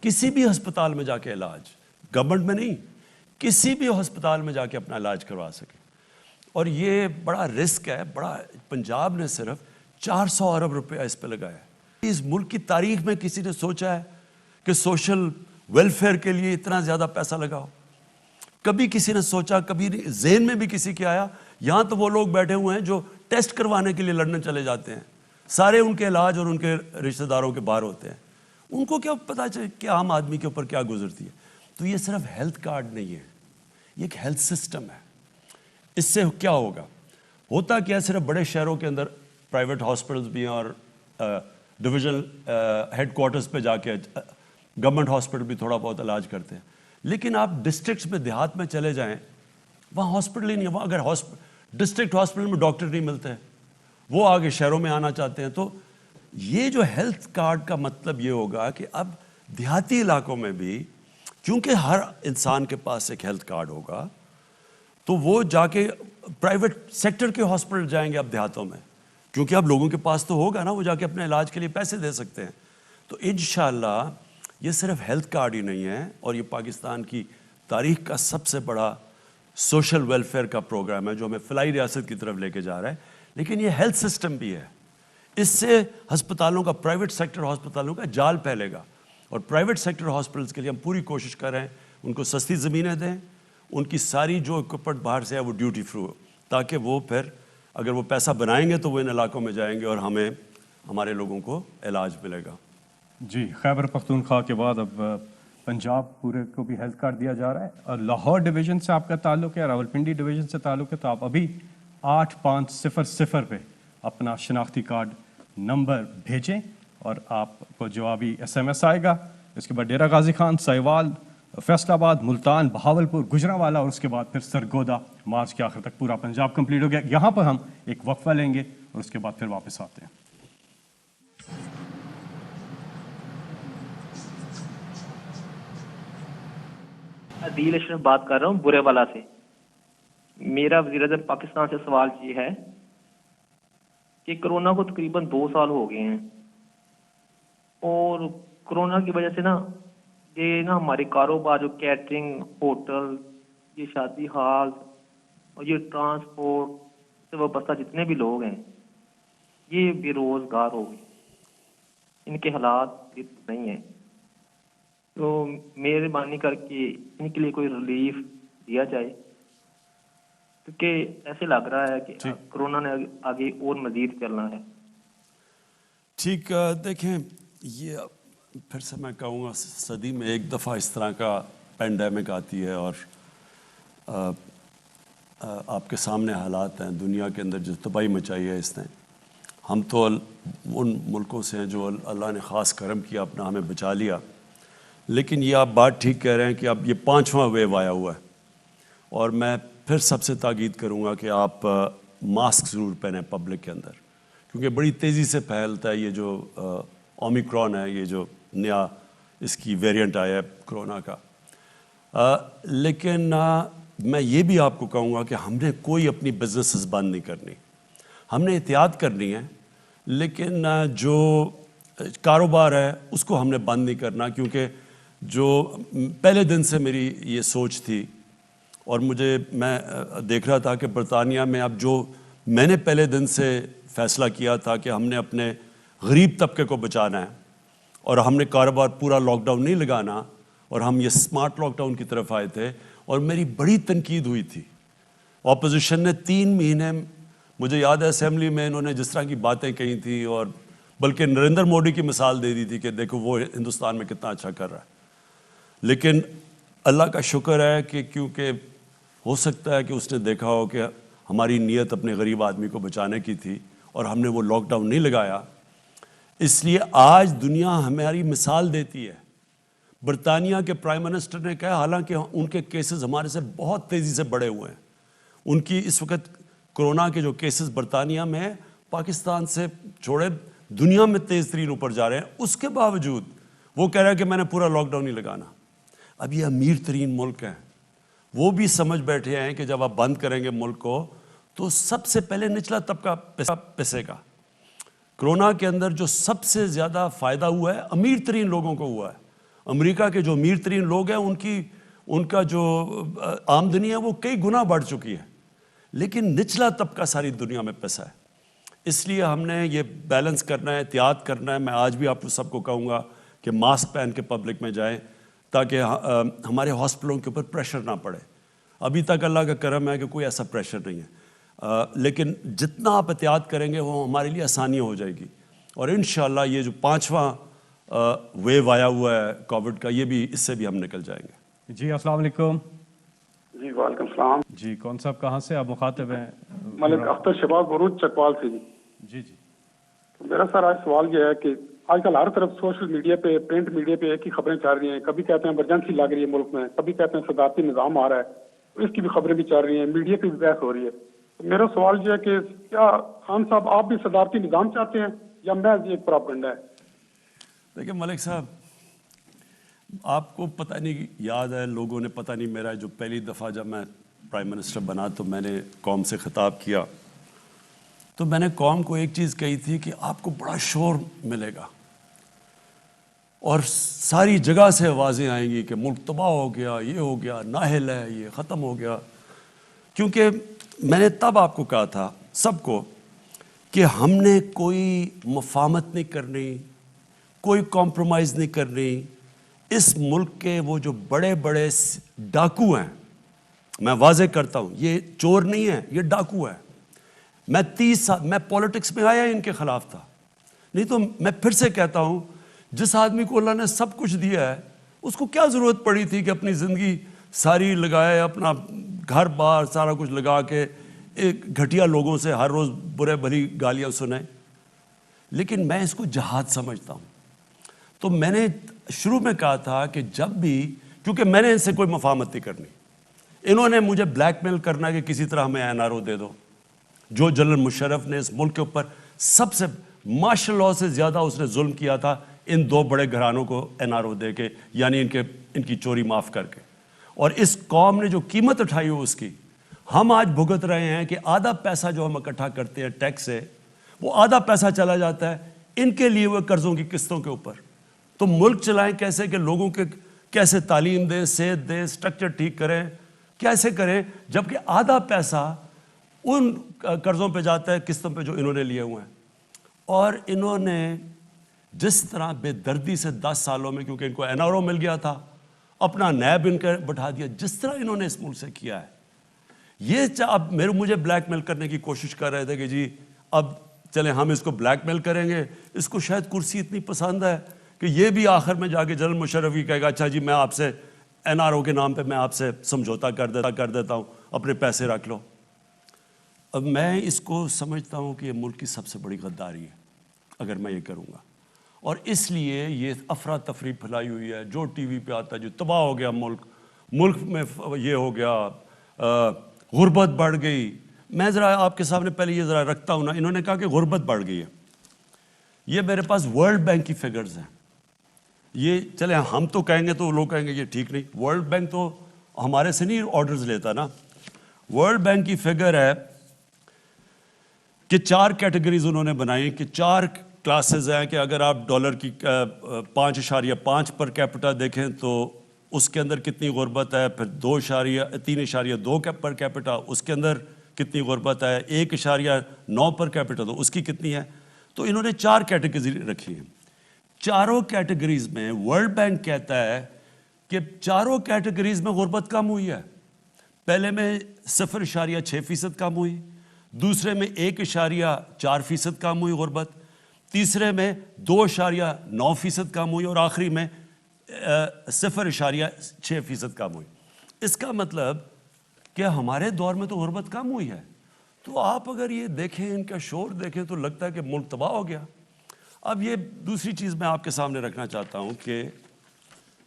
کسی بھی ہسپتال میں جا کے علاج، گورنمنٹ میں نہیں، کسی بھی ہسپتال میں جا کے اپنا علاج کروا سکے. اور یہ بڑا رسک ہے، بڑا. پنجاب نے صرف 400 ارب روپیہ اس پہ لگایا ہے. اس ملک کی تاریخ میں کسی نے سوچا ہے کہ سوشل ویلفیئر کے لیے اتنا زیادہ پیسہ لگاؤ؟ کبھی کسی نے سوچا، کبھی ذہن میں بھی کسی کے آیا؟ یہاں تو وہ لوگ بیٹھے ہوئے ہیں جو ٹیسٹ کروانے کے لیے لندن چلے جاتے ہیں، سارے ان کے علاج اور ان کے رشتہ داروں کے باہر ہوتے ہیں. ان کو کیا پتا چلے کہ عام آدمی کے اوپر کیا گزرتی ہے؟ تو یہ صرف ہیلتھ کارڈ نہیں ہے، یہ ایک ہیلتھ سسٹم ہے. اس سے کیا ہوگا؟ ہوتا کیا، صرف بڑے شہروں کے اندر پرائیویٹ ہاسپٹلز بھی ہیں اور ڈویژن ہیڈ کوارٹرز پہ جا کے گورنمنٹ ہاسپٹل بھی تھوڑا بہت علاج کرتے ہیں. لیکن آپ ڈسٹرکٹس میں، دیہات میں چلے جائیں، وہاں ہاسپٹل ہی نہیں ہے. وہاں اگر ڈسٹرکٹ ہاسپٹل میں ڈاکٹر نہیں ملتے ہیں، وہ آگے شہروں میں آنا چاہتے ہیں. تو یہ جو ہیلتھ کارڈ کا مطلب یہ ہوگا کہ اب دیہاتی علاقوں میں بھی، کیونکہ ہر انسان کے پاس ایک ہیلتھ کارڈ ہوگا، تو وہ جا کے پرائیویٹ سیکٹر کے ہاسپٹل جائیں گے اب دیہاتوں میں، کیونکہ اب لوگوں کے پاس تو ہوگا نا، وہ جا کے اپنے علاج کے لیے پیسے دے سکتے ہیں. تو انشاءاللہ یہ صرف ہیلتھ کارڈ ہی نہیں ہے، اور یہ پاکستان کی تاریخ کا سب سے بڑا سوشل ویلفیئر کا پروگرام ہے جو ہمیں فلاحی ریاست کی طرف لے کے جا رہا ہے. لیکن یہ ہیلتھ سسٹم بھی ہے. اس سے ہسپتالوں کا، پرائیویٹ سیکٹر ہسپتالوں کا جال پھیلے گا. اور پرائیویٹ سیکٹر ہاسپٹلس کے لیے ہم پوری کوشش کر رہے ہیں ان کو سستی زمینیں دیں، ان کی ساری جو اکوپمنٹ باہر سے ہے وہ ڈیوٹی فری ہو، تاکہ وہ پھر اگر وہ پیسہ بنائیں گے تو وہ ان علاقوں میں جائیں گے اور ہمیں، ہمارے لوگوں کو علاج ملے گا. جی، خیبر پختونخوا کے بعد اب پنجاب پورے کو بھی ہیلتھ کارڈ دیا جا رہا ہے. اور لاہور ڈویژن سے آپ کا تعلق ہے، راولپنڈی ڈویژن سے تعلق ہے، تو آپ ابھی 8500 پہ اپنا شناختی کارڈ نمبر بھیجیں اور آپ کو جوابی SMS آئے گا. اس کے بعد ڈیرہ غازی خان، سہیوال، فیصل آباد، ملتان، بہاولپور، گجرانوالہ، اور اس کے بعد پھر سرگودا. مارچ کے آخر تک پورا پنجاب کمپلیٹ ہو گیا. یہاں پر ہم ایک وقفہ لیں گے اور اس کے بعد پھر واپس آتے ہیں. عدیل اشرف بات کر رہا ہوں برے والا سے. میرا وزیر اعظم پاکستان سے سوال یہ ہے کہ کرونا کو تقریباً 2 سال ہو گئے ہیں، اور کرونا کی وجہ سے یہ ہمارے کاروبار، جو کیٹرنگ، ہوٹل، یہ شادی ہال اور یہ ٹرانسپورٹ سے وابستہ جتنے بھی لوگ ہیں، یہ بے روزگار ہو گئے. ان کے حالات نہیں ہیں. تو مہربانی کر کے ان کے لیے کوئی ریلیف دیا جائے کیونکہ ایسے لگ رہا ہے کہ کورونا نے آگے اور مزید چلنا ہے. ٹھیک، دیکھیں یہ پھر سے میں کہوں گا صدی میں ایک دفعہ اس طرح کا پینڈیمک آتی ہے اور آپ کے سامنے حالات ہیں دنیا کے اندر جو تباہی مچائی ہے اس نے. ہم تو ان ملکوں سے ہیں جو اللہ نے خاص کرم کیا اپنا ہمیں بچا لیا، لیکن یہ آپ بات ٹھیک کہہ رہے ہیں کہ اب یہ 5واں ویو آیا ہوا ہے. اور میں پھر سب سے تاکید کروں گا کہ آپ ماسک ضرور پہنیں پبلک کے اندر، کیونکہ بڑی تیزی سے پھیلتا ہے یہ جو اومیکرون ہے، یہ جو نیا اس کی ویریئنٹ آیا ہے کرونا کا. لیکن میں یہ بھی آپ کو کہوں گا کہ ہم نے کوئی اپنی بزنسز بند نہیں کرنی، ہم نے احتیاط کرنی ہے، لیکن جو کاروبار ہے اس کو ہم نے بند نہیں کرنا. کیونکہ جو پہلے دن سے میری یہ سوچ تھی اور میں دیکھ رہا تھا کہ برطانیہ میں اب جو میں نے پہلے دن سے فیصلہ کیا تھا کہ ہم نے اپنے غریب طبقے کو بچانا ہے اور ہم نے کاروبار پورا لاک ڈاؤن نہیں لگانا، اور ہم یہ سمارٹ لاک ڈاؤن کی طرف آئے تھے. اور میری بڑی تنقید ہوئی تھی، اپوزیشن نے 3 مہینے، مجھے یاد ہے اسمبلی میں انہوں نے جس طرح کی باتیں کہی تھی، اور بلکہ نریندر مودی کی مثال دے دی تھی کہ دیکھو وہ ہندوستان میں کتنا اچھا کر رہا ہے. لیکن اللہ کا شکر ہے کہ کیونکہ ہو سکتا ہے کہ اس نے دیکھا ہو کہ ہماری نیت اپنے غریب آدمی کو بچانے کی تھی اور ہم نے وہ لاک ڈاؤن نہیں لگایا، اس لیے آج دنیا ہماری مثال دیتی ہے. برطانیہ کے پرائم منسٹر نے کہا، حالانکہ ان کے کیسز ہمارے سے بہت تیزی سے بڑھے ہوئے ہیں، ان کی اس وقت کرونا کے جو کیسز برطانیہ میں ہیں پاکستان سے چھوڑے دنیا میں تیز ترین اوپر جا رہے ہیں، اس کے باوجود وہ کہہ رہا ہے کہ میں نے پورا لاک ڈاؤن نہیں لگانا. اب یہ امیر ترین ملک ہیں، وہ بھی سمجھ بیٹھے ہیں کہ جب آپ بند کریں گے ملک کو تو سب سے پہلے نچلا طبقہ پسے گا. کرونا کے اندر جو سب سے زیادہ فائدہ ہوا ہے امیر ترین لوگوں کو ہوا ہے. امریکہ کے جو امیر ترین لوگ ہیں ان کا جو آمدنی ہے وہ کئی گنا بڑھ چکی ہے، لیکن نچلا طبقہ ساری دنیا میں پسا ہے. اس لیے ہم نے یہ بیلنس کرنا ہے، احتیاط کرنا ہے. میں آج بھی آپ سب کو کہوں گا کہ ماسک پہن کے پبلک میں جائیں تاکہ ہمارے ہاسپٹلوں کے اوپر پریشر نہ پڑے. ابھی تک اللہ کا کرم ہے کہ کوئی ایسا پریشر نہیں ہے، لیکن جتنا آپ احتیاط کریں گے وہ ہمارے لیے آسانی ہو جائے گی. اور انشاءاللہ یہ جو 5واں ویو آیا ہوا ہے کووڈ کا، یہ بھی اس سے بھی ہم نکل جائیں گے. جی السلام علیکم. جی وعلیکم السلام. جی کون صاحب کہاں سے آپ مخاطب ہیں؟ ملک اختر شباب بروج چکوال سے. جی میرا سر آج سوال یہ ہے کہ آج کل ہر طرف سوشل میڈیا پہ، پرنٹ میڈیا پہ ایک ہی خبریں چل رہی ہیں. کبھی کہتے ہیں ایمرجنسی لگ رہی ہے ملک میں، کبھی کہتے ہیں صدارتی نظام آ رہا ہے، تو اس کی بھی خبریں بھی چل رہی ہیں، میڈیا پہ بھی بحث ہو رہی ہے. تو میرا سوال یہ ہے کہ کیا خان صاحب آپ بھی صدارتی نظام چاہتے ہیں یا محض ایک پراپگنڈا ہے؟ دیکھیں ملک صاحب، آپ کو پتہ نہیں یاد ہے، لوگوں نے پتہ نہیں، میرا جو پہلی دفعہ جب میں پرائم منسٹر بنا تو میں نے قوم سے خطاب کیا تو میں نے قوم کو ایک چیز کہی تھی کہ آپ کو بڑا شور ملے گا اور ساری جگہ سے آوازیں آئیں گی کہ ملک تباہ ہو گیا، یہ ہو گیا، نااہل ہے، یہ ختم ہو گیا. کیونکہ میں نے تب آپ کو کہا تھا سب کو کہ ہم نے کوئی مفاہمت نہیں کرنی، کوئی کمپرومائز نہیں کرنی. اس ملک کے وہ جو بڑے بڑے ڈاکو ہیں، میں واضح کرتا ہوں یہ چور نہیں ہے، یہ ڈاکو ہے. میں 30 سال میں پولیٹکس میں آیا ان کے خلاف تھا. نہیں تو میں پھر سے کہتا ہوں، جس آدمی کو اللہ نے سب کچھ دیا ہے اس کو کیا ضرورت پڑی تھی کہ اپنی زندگی ساری لگائے، اپنا گھر بار سارا کچھ لگا کے ایک گھٹیا لوگوں سے ہر روز برے بھلی گالیاں سنیں. لیکن میں اس کو جہاد سمجھتا ہوں. تو میں نے شروع میں کہا تھا کہ جب بھی، کیونکہ میں نے ان سے کوئی مفاہمت نہیں کرنی، انہوں نے مجھے بلیک میل کرنا کہ کسی طرح ہمیں NRO دے دو. جو جنرل مشرف نے اس ملک کے اوپر سب سے مارشل لاء سے زیادہ اس نے ظلم کیا تھا ان 2 بڑے گھرانوں کو NRO دے کے، یعنی ان کی چوری معاف کر کے. اور اس قوم نے جو قیمت اٹھائی ہو اس کی ہم آج بھگت رہے ہیں کہ آدھا پیسہ جو ہم اکٹھا کرتے ہیں ٹیکس سے، وہ آدھا پیسہ چلا جاتا ہے ان کے لیے وہ قرضوں کی قسطوں کے اوپر. تو ملک چلائیں کیسے کہ لوگوں کے کیسے تعلیم دیں، صحت دیں، سٹرکچر ٹھیک کریں، کیسے کریں، جبکہ آدھا پیسہ ان قرضوں پہ جاتا ہے، قسطوں پہ جو انہوں نے لیے ہوئے ہیں. اور انہوں نے جس طرح بے دردی سے 10 سالوں میں، کیونکہ ان کو NRO مل گیا تھا، اپنا نیب ان کا بٹھا دیا، جس طرح انہوں نے اس ملک سے کیا ہے، یہ اب مجھے بلیک میل کرنے کی کوشش کر رہے تھے کہ جی اب چلیں ہم اس کو بلیک میل کریں گے. اس کو شاید کرسی اتنی پسند ہے کہ یہ بھی آخر میں جا کے جنرل مشرف ہی کہے گا اچھا جی میں آپ سے NRO کے نام پہ میں آپ سے سمجھوتا کر دیتا ہوں, اپنے پیسے رکھ لو. اب میں اس کو سمجھتا ہوں کہ یہ ملک کی سب سے بڑی غداری ہے اگر میں یہ کروں گا, اور اس لیے یہ افراتفری پھیلائی ہوئی ہے. جو ٹی وی پہ آتا ہے جو تباہ ہو گیا ملک میں یہ ہو گیا, غربت بڑھ گئی. میں ذرا آپ کے سامنے پہلے یہ ذرا رکھتا ہوں نا, انہوں نے کہا کہ غربت بڑھ گئی ہے. یہ میرے پاس ورلڈ بینک کی فگرز ہیں. یہ چلیں ہم تو کہیں گے تو لوگ کہیں گے یہ ٹھیک نہیں, ورلڈ بینک تو ہمارے سے نہیں آرڈرز لیتا نا. ورلڈ بینک کی فگر ہے کہ 4 کیٹیگریز انہوں نے بنائی کہ 4 کلاسز ہیں کہ اگر آپ ڈالر کی 5.5 پر کیپٹا دیکھیں تو اس کے اندر کتنی غربت ہے, پھر 3.2 پر کیپٹا اس کے اندر کتنی غربت ہے, 1.9 پر کیپٹا تو اس کی کتنی ہے. تو انہوں نے 4 کیٹیگری رکھی ہیں. چاروں کیٹیگریز میں ورلڈ بینک کہتا ہے کہ چاروں کیٹیگریز میں غربت کم ہوئی ہے. پہلے میں 0.6% کم ہوئی, دوسرے میں 1.4% کم ہوئی غربت, تیسرے میں 2.9% کم ہوئی, اور آخری میں 0.6% کم ہوئی. اس کا مطلب کہ ہمارے دور میں تو غربت کم ہوئی ہے. تو آپ اگر یہ دیکھیں, ان کا شور دیکھیں تو لگتا ہے کہ ملک تباہ ہو گیا. اب یہ دوسری چیز میں آپ کے سامنے رکھنا چاہتا ہوں کہ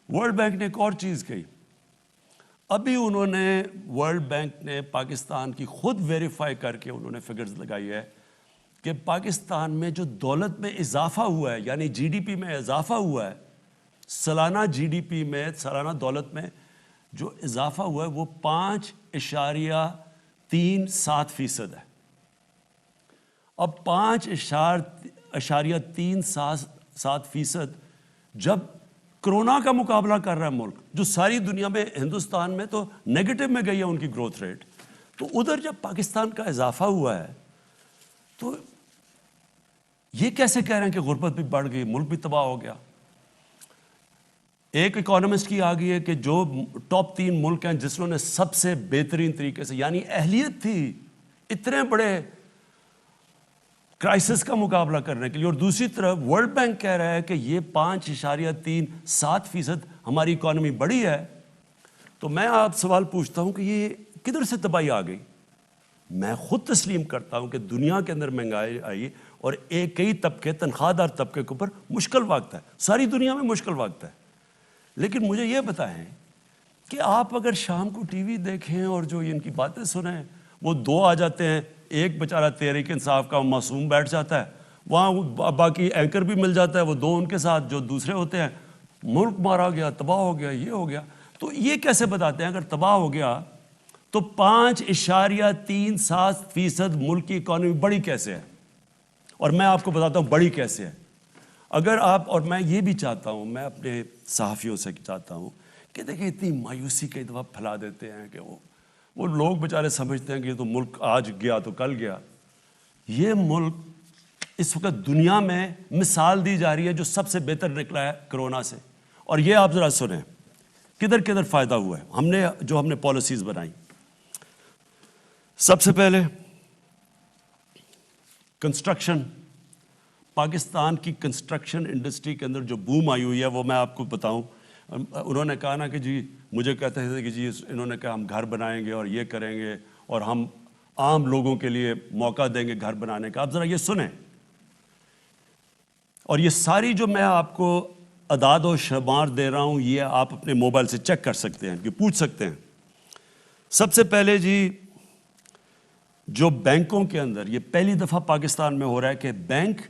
ورلڈ بینک نے ایک اور چیز کہی. ابھی انہوں نے ورلڈ بینک نے پاکستان کی خود ویریفائی کر کے انہوں نے فگرز لگائی ہے کہ پاکستان میں جو دولت میں اضافہ ہوا ہے, یعنی جی ڈی پی میں اضافہ ہوا ہے, سالانہ جی ڈی پی میں, سالانہ دولت میں جو اضافہ ہوا ہے وہ 5.37% ہے. اب 5.37% جب کرونا کا مقابلہ کر رہا ہے ملک, جو ساری دنیا میں, ہندوستان میں تو نیگیٹو میں گئی ہے ان کی گروتھ ریٹ, تو ادھر جب پاکستان کا اضافہ ہوا ہے تو یہ کیسے کہہ رہے ہیں کہ غربت بھی بڑھ گئی, ملک بھی تباہ ہو گیا. ایک اکانومسٹ کی آ گئی ہے کہ جو ٹاپ 3 ملک ہیں جس نے سب سے بہترین طریقے سے, یعنی اہلیت تھی اتنے بڑے کرائسس کا مقابلہ کرنے کے لیے, اور دوسری طرف ورلڈ بینک کہہ رہا ہے کہ یہ 5.37% ہماری اکانومی بڑی ہے. تو میں آپ سوال پوچھتا ہوں کہ یہ کدھر سے تباہی آ گئی. میں خود تسلیم کرتا ہوں کہ دنیا کے اندر مہنگائی آئی اور کئی طبقے, تنخواہ دار طبقے کے اوپر مشکل وقت ہے, ساری دنیا میں مشکل وقت ہے. لیکن مجھے یہ بتائیں کہ آپ اگر شام کو ٹی وی دیکھیں اور جو ان کی باتیں سنیں, وہ 2 آ جاتے ہیں, ایک بیچارہ تحریک انصاف کا معصوم بیٹھ جاتا ہے, وہاں باقی اینکر بھی مل جاتا ہے, وہ 2 ان کے ساتھ جو دوسرے ہوتے ہیں, ملک مارا گیا, تباہ ہو گیا, یہ ہو گیا. تو یہ کیسے بتاتے ہیں اگر تباہ ہو گیا تو 5.37% ملک کی اکانومی بڑی کیسے ہے؟ اور میں آپ کو بتاتا ہوں بڑی کیسے ہے. اگر آپ, اور میں یہ بھی چاہتا ہوں, میں اپنے صحافیوں سے چاہتا ہوں کہ دیکھیں اتنی مایوسی کئی دفعہ پھیلا دیتے ہیں کہ وہ لوگ بیچارے سمجھتے ہیں کہ یہ تو ملک آج گیا تو کل گیا. یہ ملک اس وقت دنیا میں مثال دی جا رہی ہے جو سب سے بہتر نکلا ہے کرونا سے. اور یہ آپ ذرا سنیں کدھر کدھر فائدہ ہوا ہے ہم نے پالیسیز بنائی. سب سے پہلے کنسٹرکشن, پاکستان کی کنسٹرکشن انڈسٹری کے اندر جو بوم آئی ہوئی ہے وہ میں آپ کو بتاؤں. انہوں نے کہا نا کہ جی, مجھے کہتے تھے کہ جی انہوں نے کہا ہم گھر بنائیں گے اور یہ کریں گے اور ہم عام لوگوں کے لیے موقع دیں گے گھر بنانے کا. آپ ذرا یہ سنیں, اور یہ ساری جو میں آپ کو اعداد و شمار دے رہا ہوں یہ آپ اپنے موبائل سے چیک کر سکتے ہیں, کہ پوچھ سکتے ہیں. سب سے پہلے جی جو بینکوں کے اندر, یہ پہلی دفعہ پاکستان میں ہو رہا ہے کہ بینک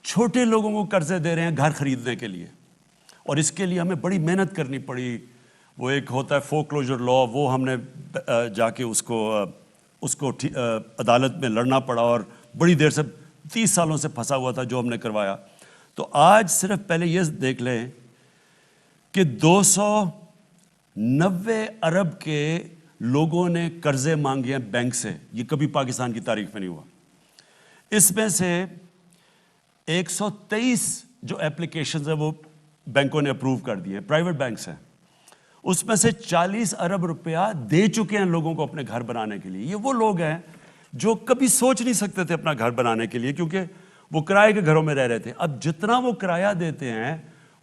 چھوٹے لوگوں کو قرضے دے رہے ہیں گھر خریدنے کے لیے, اور اس کے لیے ہمیں بڑی محنت کرنی پڑی. وہ ایک ہوتا ہے فور کلوجر لا, وہ ہم نے جا کے اس کو عدالت میں لڑنا پڑا, اور بڑی دیر سے 30 سالوں سے پھنسا ہوا تھا جو ہم نے کروایا. تو آج صرف پہلے یہ دیکھ لیں کہ 290 ارب کے لوگوں نے قرضے مانگے ہیں بینک سے. یہ کبھی پاکستان کی تاریخ میں نہیں ہوا. اس میں سے 123 جو اپلیکیشنز ہیں وہ بینکوں نے اپروو کر دی ہیں, پرائیویٹ بینکس ہیں, اس میں سے 40 ارب روپیہ دے چکے ہیں لوگوں کو اپنے گھر بنانے کے لیے. یہ وہ لوگ ہیں جو کبھی سوچ نہیں سکتے تھے اپنا گھر بنانے کے لیے کیونکہ وہ کرائے کے گھروں میں رہ رہے تھے. اب جتنا وہ کرایہ دیتے ہیں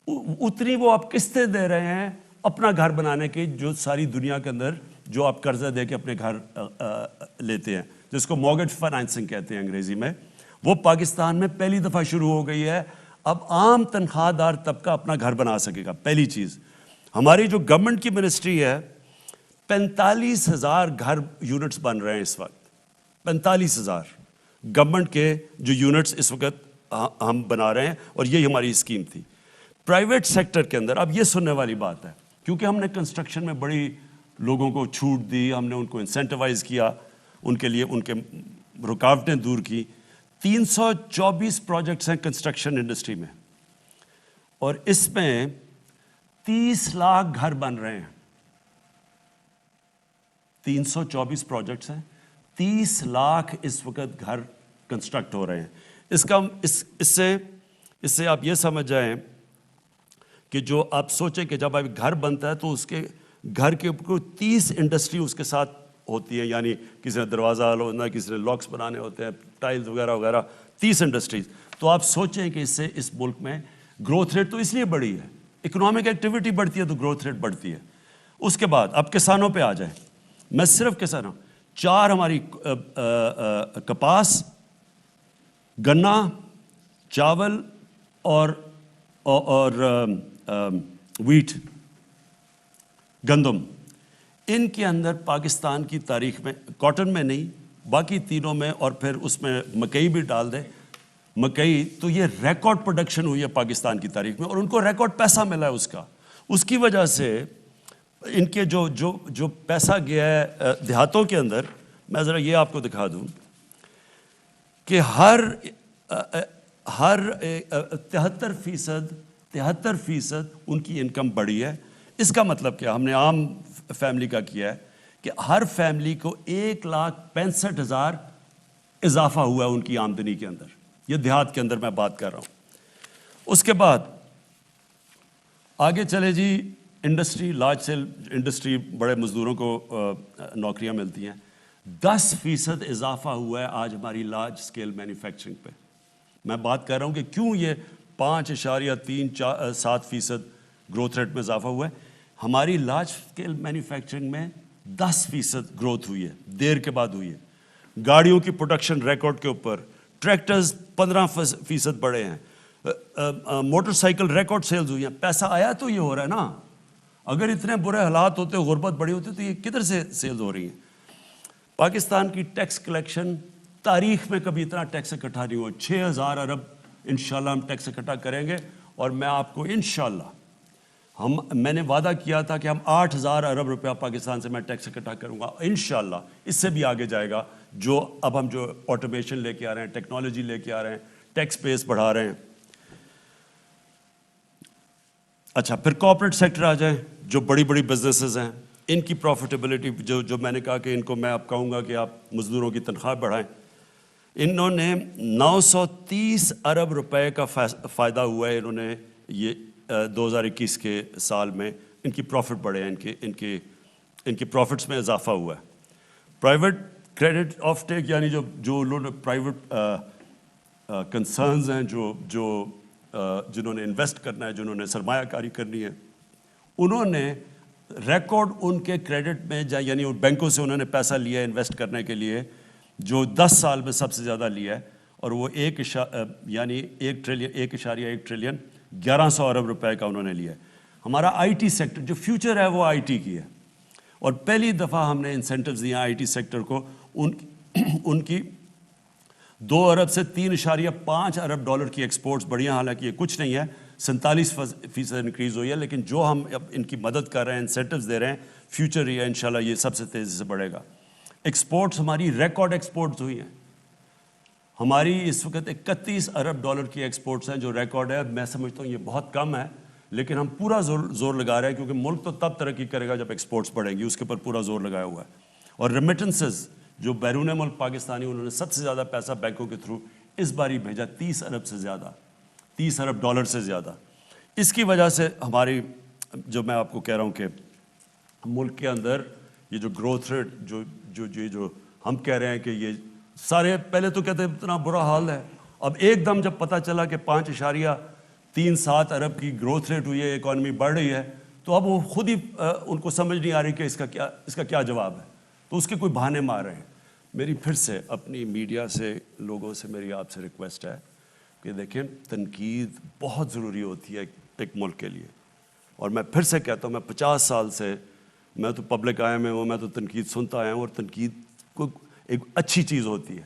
اتنی وہ آپ قسطیں دے رہے ہیں اپنا گھر بنانے کی, جو ساری دنیا کے اندر جو آپ قرضہ دے کے اپنے گھر لیتے ہیں, جس کو مورگیج فائنانسنگ کہتے ہیں انگریزی میں, وہ پاکستان میں پہلی دفعہ شروع ہو گئی ہے. اب عام تنخواہ دار طبقہ اپنا گھر بنا سکے گا. پہلی چیز, ہماری جو گورنمنٹ کی منسٹری ہے 45,000 گھر یونٹس بن رہے ہیں اس وقت. 45,000 گورنمنٹ کے جو یونٹس اس وقت ہم بنا رہے ہیں, اور یہی ہماری اسکیم تھی. پرائیویٹ سیکٹر کے اندر اب یہ سننے والی بات ہے, کیونکہ ہم نے کنسٹرکشن میں بڑی لوگوں کو چھوٹ دی, ہم نے ان کو انسینٹیوائز کیا, ان کے لیے ان کے رکاوٹیں دور کی. 324 پروجیکٹس ہیں کنسٹرکشن انڈسٹری میں, اور اس میں 30 لاکھ گھر بن رہے ہیں. 324 پروجیکٹس ہیں, 30 لاکھ اس وقت گھر کنسٹرکٹ ہو رہے ہیں. اس سے آپ یہ سمجھ جائیں کہ جو آپ سوچیں کہ جب آپ گھر بنتا ہے تو اس کے گھر کے اوپر 30 انڈسٹری اس کے ساتھ ہوتی ہیں, یعنی کسی نے دروازہ ہونا, کسی نے لاکس بنانے ہوتے ہیں, ٹائلز وغیرہ وغیرہ, 30 انڈسٹریز. تو آپ سوچیں کہ اس سے اس ملک میں گروتھ ریٹ تو اس لیے بڑھی ہے, اکنامک ایکٹیویٹی بڑھتی ہے تو گروتھ ریٹ بڑھتی ہے. اس کے بعد اب کسانوں پہ آ جائیں. میں صرف کسانوں, 4 ہماری کپاس, گنا, چاول اور ویٹ, گندم, ان کے اندر پاکستان کی تاریخ میں, کاٹن میں نہیں باقی تینوں میں, اور پھر اس میں مکئی بھی ڈال دیں, مکئی, تو یہ ریکارڈ پروڈکشن ہوئی ہے پاکستان کی تاریخ میں, اور ان کو ریکارڈ پیسہ ملا ہے اس کا. اس کی وجہ سے ان کے جو پیسہ گیا ہے دیہاتوں کے اندر, میں ذرا یہ آپ کو دکھا دوں کہ ہر 73% ان کی انکم بڑھی ہے. اس کا مطلب کیا, ہم نے عام فیملی کا کیا ہے کہ ہر فیملی کو 1,65,000 اضافہ ہوا ہے ان کی آمدنی کے اندر. یہ دیہات کے اندر میں بات کر رہا ہوں. اس کے بعد آگے چلے جی, انڈسٹری, لارج سیل انڈسٹری, بڑے مزدوروں کو نوکریاں ملتی ہیں. 10% اضافہ ہوا ہے آج ہماری لارج سکیل مینوفیکچرنگ پہ. میں بات کر رہا ہوں کہ کیوں یہ 5.37% گروتھ ریٹ میں اضافہ ہوا ہے. ہماری لارج سکیل مینوفیکچرنگ میں 10% گروتھ ہوئی ہے, دیر کے بعد ہوئی ہے. گاڑیوں کی پروڈکشن ریکارڈ کے اوپر, ٹریکٹرز 15% بڑھے ہیں, موٹر سائیکل ریکارڈ سیلز ہوئی ہیں. پیسہ آیا تو یہ ہو رہا ہے نا. اگر اتنے برے حالات ہوتے, غربت بڑی ہوتی, تو یہ کدھر سے سیلز ہو رہی ہیں. پاکستان کی ٹیکس کلیکشن تاریخ میں کبھی اتنا ٹیکس اکٹھا نہیں ہوا. 6,000 ارب انشاءاللہ ہم ٹیکس اکٹھا کریں گے, اور میں آپ کو انشاءاللہ, میں نے وعدہ کیا تھا کہ ہم 8,000 ارب روپیہ پاکستان سے میں ٹیکس اکٹھا کروں گا. انشاءاللہ اس سے بھی آگے جائے گا. اب ہم جو آٹومیشن لے کے آ رہے ہیں, ٹیکنالوجی لے کے آ رہے ہیں, ٹیکس بیس بڑھا رہے ہیں. اچھا, پھر کارپوریٹ سیکٹر آ جائیں, جو بڑی بڑی بزنسز ہیں, ان کی پروفیٹیبلٹی جو میں نے کہا کہ ان کو میں آپ کہوں گا کہ آپ مزدوروں کی تنخواہ بڑھائیں. انہوں نے 930 ارب روپے کا فائدہ ہوا ہے. انہوں نے یہ 2021 کے سال میں ان کی پروفٹ بڑھے ہیں, ان کی پروفٹس میں اضافہ ہوا ہے. پرائیویٹ کریڈٹ آف ٹیک, یعنی جو انہوں نے پرائیویٹ کنسرنز ہیں, جنہوں نے انویسٹ کرنا ہے, جنہوں نے سرمایہ کاری کرنی ہے, انہوں نے ریکارڈ ان کے کریڈٹ میں یعنی بینکوں سے انہوں نے پیسہ لیا ہے انویسٹ کرنے کے لیے, جو 10 سال میں سب سے زیادہ لیا ہے, اور وہ 1.1 ٹریلین 1100 ارب روپے کا انہوں نے لیا ہے. ہمارا آئی ٹی سیکٹر, جو فیوچر ہے وہ آئی ٹی کی ہے, اور پہلی دفعہ ہم نے انسینٹیوز دیے آئی ٹی سیکٹر کو. ان کی 2 ارب سے 3.5 ارب ڈالر کی ایکسپورٹس بڑھی ہیں. حالانکہ یہ کچھ نہیں ہے, 47% انکریز ہوئی ہے, لیکن جو ہم اب ان کی مدد کر رہے ہیں, انسینٹیوز دے رہے ہیں, فیوچر یہ ہے انشاءاللہ یہ سب سے تیزی سے بڑھے گا. ایکسپورٹس ہماری ریکارڈ ایکسپورٹس ہوئی ہیں. ہماری اس وقت 31 ارب ڈالر کی ایکسپورٹس ہیں, جو ریکارڈ ہے. میں سمجھتا ہوں یہ بہت کم ہے, لیکن ہم پورا زور لگا رہے ہیں, کیونکہ ملک تو تب ترقی کرے گا جب ایکسپورٹس بڑھیں گی. اس کے اوپر پورا زور لگایا ہوا ہے. اور ریمیٹنسز, جو بیرون ملک پاکستانی, انہوں نے سب سے زیادہ پیسہ بینکوں کے تھرو اس باری بھیجا, 30 ارب سے زیادہ, 30 ارب ڈالر سے زیادہ. اس کی وجہ سے ہماری, جو میں آپ کو کہہ رہا ہوں کہ ملک کے اندر یہ جو گروتھ ریٹ جو ہم کہہ رہے ہیں کہ یہ سارے پہلے تو کہتے ہیں اتنا برا حال ہے، اب ایک دم جب پتہ چلا کہ 5.37 ارب کی گروتھ ریٹ ہوئی ہے، اکانومی بڑھ رہی ہے، تو اب وہ خود ہی ان کو سمجھ نہیں آ رہی کہ اس کا کیا جواب ہے، تو اس کے کوئی بہانے مار رہے ہیں۔ میری پھر سے اپنی میڈیا سے لوگوں سے میری آپ سے ریکویسٹ ہے کہ دیکھیں تنقید بہت ضروری ہوتی ہے ایک ملک کے لیے، اور میں پھر سے کہتا ہوں میں 50 سال سے میں تو پبلک آیا میں ہوں، میں تو تنقید سنتا آیا ہوں، اور تنقید کو ایک اچھی چیز ہوتی ہے،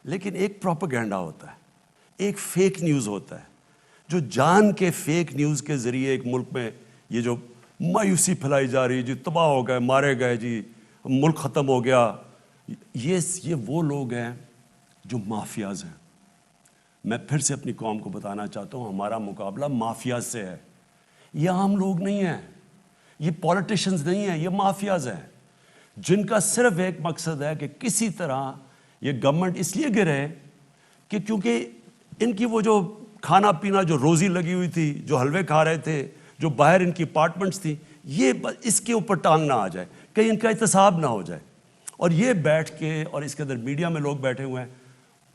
لیکن ایک پروپیگنڈا ہوتا ہے، ایک فیک نیوز ہوتا ہے، جو جان کے فیک نیوز کے ذریعے ایک ملک میں یہ جو مایوسی پھیلائی جا رہی ہے، جی تباہ ہو گئے، مارے گئے، جی ملک ختم ہو گیا، یہ وہ لوگ ہیں جو مافیاز ہیں۔ میں پھر سے اپنی قوم کو بتانا چاہتا ہوں ہمارا مقابلہ مافیاز سے ہے، یہ عام لوگ نہیں ہیں، یہ پولیٹیشنز نہیں ہیں، یہ مافیاز ہیں جن کا صرف ایک مقصد ہے کہ کسی طرح یہ گورنمنٹ اس لیے گرے کہ کیونکہ ان کی وہ جو کھانا پینا جو روزی لگی ہوئی تھی، جو حلوے کھا رہے تھے، جو باہر ان کی اپارٹمنٹس تھی، یہ اس کے اوپر ٹانگ نہ آ جائے، کہیں ان کا احتساب نہ ہو جائے۔ اور یہ بیٹھ کے اور اس کے اندر میڈیا میں لوگ بیٹھے ہوئے ہیں،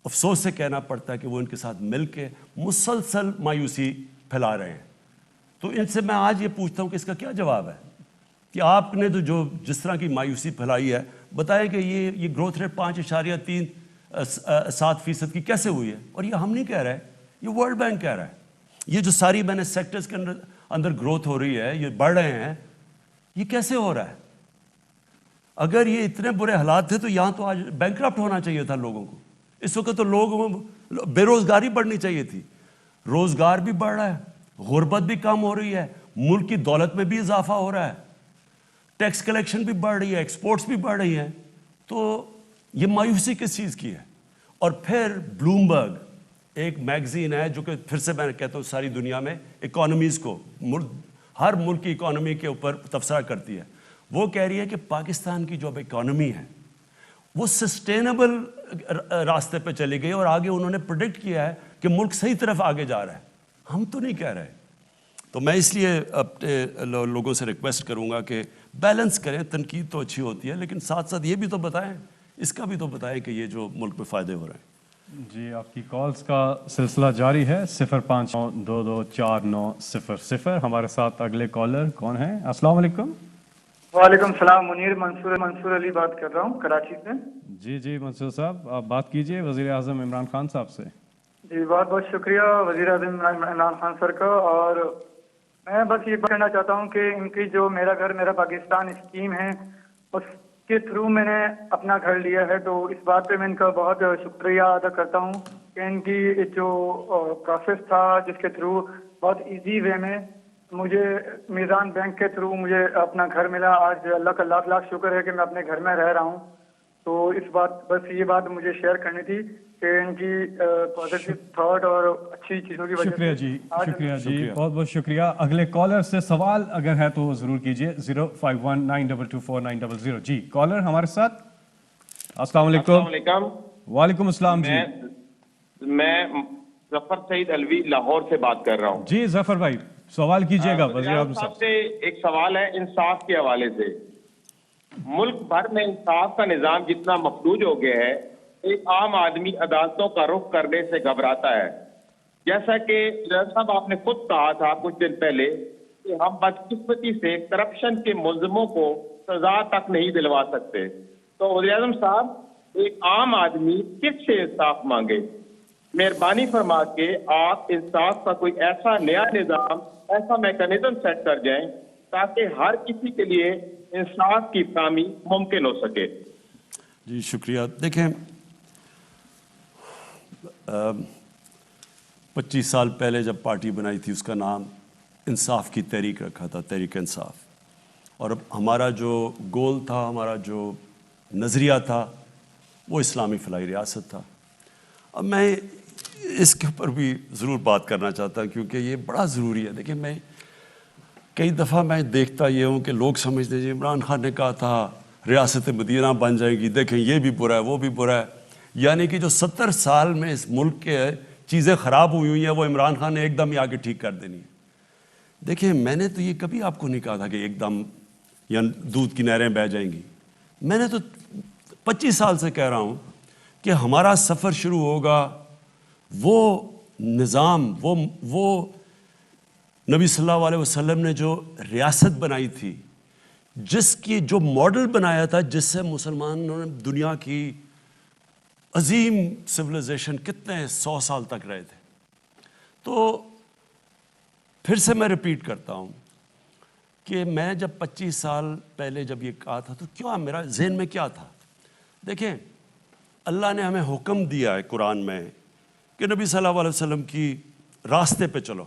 افسوس سے کہنا پڑتا ہے کہ وہ ان کے ساتھ مل کے مسلسل مایوسی پھیلا رہے ہیں۔ تو ان سے میں آج یہ پوچھتا ہوں کہ اس کا کیا جواب ہے کہ آپ نے تو جس طرح کی مایوسی پھیلائی ہے، بتائیں کہ یہ گروتھ ریٹ 5.37% کی کیسے ہوئی ہے؟ اور یہ ہم نہیں کہہ رہے، یہ ورلڈ بینک کہہ رہا ہے۔ یہ جو ساری میں نے سیکٹرز کے اندر گروتھ ہو رہی ہے، یہ بڑھ رہے ہیں، یہ کیسے ہو رہا ہے؟ اگر یہ اتنے برے حالات تھے تو یہاں تو آج بینکرپٹ ہونا چاہیے تھا لوگوں کو، اس وقت تو لوگوں بے روزگاری بڑھنی چاہیے تھی۔ روزگار بھی بڑھ رہا ہے، غربت بھی کم ہو رہی ہے، ملک کی دولت میں بھی اضافہ ہو رہا ہے، ٹیکس کلیکشن بھی بڑھ رہی ہے، ایکسپورٹس بھی بڑھ رہی ہیں، تو یہ مایوسی کس چیز کی ہے؟ اور پھر بلومبرگ ایک میگزین ہے جو کہ پھر سے میں کہتا ہوں ساری دنیا میں اکانومیز کو، ہر ملک کی اکانومی کے اوپر تبصرہ کرتی ہے، وہ کہہ رہی ہے کہ پاکستان کی جو اب اکانومی ہے وہ سسٹینیبل راستے پہ چلی گئی، اور آگے انہوں نے پریڈکٹ کیا ہے کہ ملک صحیح طرف آگے جا رہا ہے، ہم تو نہیں کہہ رہے۔ تو میں اس لیے اپنے لوگوں سے ریکویسٹ کروں گا کہ بیلنس کریں، تنقید تو اچھی ہوتی ہے لیکن ساتھ ساتھ یہ بھی تو بتائیں، اس کا بھی تو بتائیں کہ یہ جو ملک میں فائدے ہو رہے ہیں۔ جی آپ کی کالز کا سلسلہ جاری ہے، 0592204900۔ ہمارے ساتھ اگلے کالر کون ہیں؟ السلام علیکم۔ وعلیکم السلام، منیر منصور علی بات کر رہا ہوں کراچی سے۔ جی منصور صاحب آپ بات کیجئے وزیر اعظم عمران خان صاحب سے۔ جی بہت بہت شکریہ وزیر اعظم عمران خان سر کا، اور میں بس یہ کہنا چاہتا ہوں کہ ان کی جو میرا گھر میرا پاکستان اسکیم ہے اس کے تھرو میں نے اپنا گھر لیا ہے، تو اس بات پہ میں ان کا بہت شکریہ ادا کرتا ہوں کہ ان کی جو پروسیس تھا جس کے تھرو بہت ایزی وے میں مجھے میزان بینک کے تھرو مجھے اپنا گھر ملا۔ آج اللہ کا لاکھ لاکھ شکر ہے کہ میں اپنے گھر میں رہ رہا ہوں۔ تو اس بس یہ بات مجھے شیئر کرنی تھی کہ ان کی پازیٹیو تھاٹ اور اچھی چیزوں کی وجہ سے۔ شکریہ جی بہت بہت شکریہ۔ اگلے کالر سے سوال اگر ہے تو ضرور کیجئے، 0519224900۔ جی کالر ہمارے ساتھ، السلام علیکم۔ وعلیکم السلام جی، میں ظفر سعید الوی لاہور سے بات کر رہا ہوں۔ جی ظفر بھائی سوال کیجئے گا وزیر اعظم صاحب سے۔ ایک سوال ہے انصاف کے حوالے سے۔ ملک بھر میں انصاف کا نظام جتنا مفلوج ہو گیا ہے، ایک عام آدمی عدالتوں کا رخ کرنے سے گھبراتا ہے۔ جیسا کہ صاحب آپ نے خود کہا تھا کچھ دن پہلے کہ ہم بدقسمتی سے کرپشن کے ملزموں کو سزا تک نہیں دلوا سکتے، تو وزیر اعظم صاحب ایک عام آدمی کس سے انصاف مانگے؟ مہربانی فرما کے آپ انصاف کا کوئی ایسا نیا نظام، ایسا میکانزم سیٹ کر جائیں تاکہ ہر کسی کے لیے انصاف کی فراہمی ممکن ہو سکے۔ جی شکریہ۔ دیکھیں 25 سال پہلے جب پارٹی بنائی تھی اس کا نام انصاف کی تحریک رکھا تھا، تحریک انصاف، اور اب ہمارا جو گول تھا، ہمارا جو نظریہ تھا وہ اسلامی فلاحی ریاست تھا۔ اب میں اس کے اوپر بھی ضرور بات کرنا چاہتا ہوں کیونکہ یہ بڑا ضروری ہے۔ دیکھیں میں کئی دفعہ میں دیکھتا یہ ہوں کہ لوگ سمجھتے ہیں عمران خان نے کہا تھا ریاست مدینہ بن جائے گی، دیکھیں یہ بھی برا ہے وہ بھی برا ہے، یعنی کہ جو 70 سال میں اس ملک کے چیزیں خراب ہوئی ہیں وہ عمران خان نے ایک دم ہی آ کے ٹھیک کر دینی ہے۔ دیکھیں میں نے تو یہ کبھی آپ کو نہیں کہا تھا کہ ایک دم یا دودھ کی نہریں بہہ جائیں گی. میں نے تو 25 سال سے کہہ رہا ہوں کہ ہمارا سفر شروع ہوگا وہ نظام، وہ نبی صلی اللہ علیہ وسلم نے جو ریاست بنائی تھی، جس کی جو ماڈل بنایا تھا، جس سے مسلمانوں نے دنیا کی عظیم سویلائزیشن کتنے 100 سال تک رہے تھے. تو پھر سے میں ریپیٹ کرتا ہوں کہ میں جب 25 سال پہلے جب یہ کہا تھا تو کیا میرا ذہن میں کیا تھا؟ دیکھیں، اللہ نے ہمیں حکم دیا ہے قرآن میں کہ نبی صلی اللہ علیہ وسلم کی راستے پہ چلو.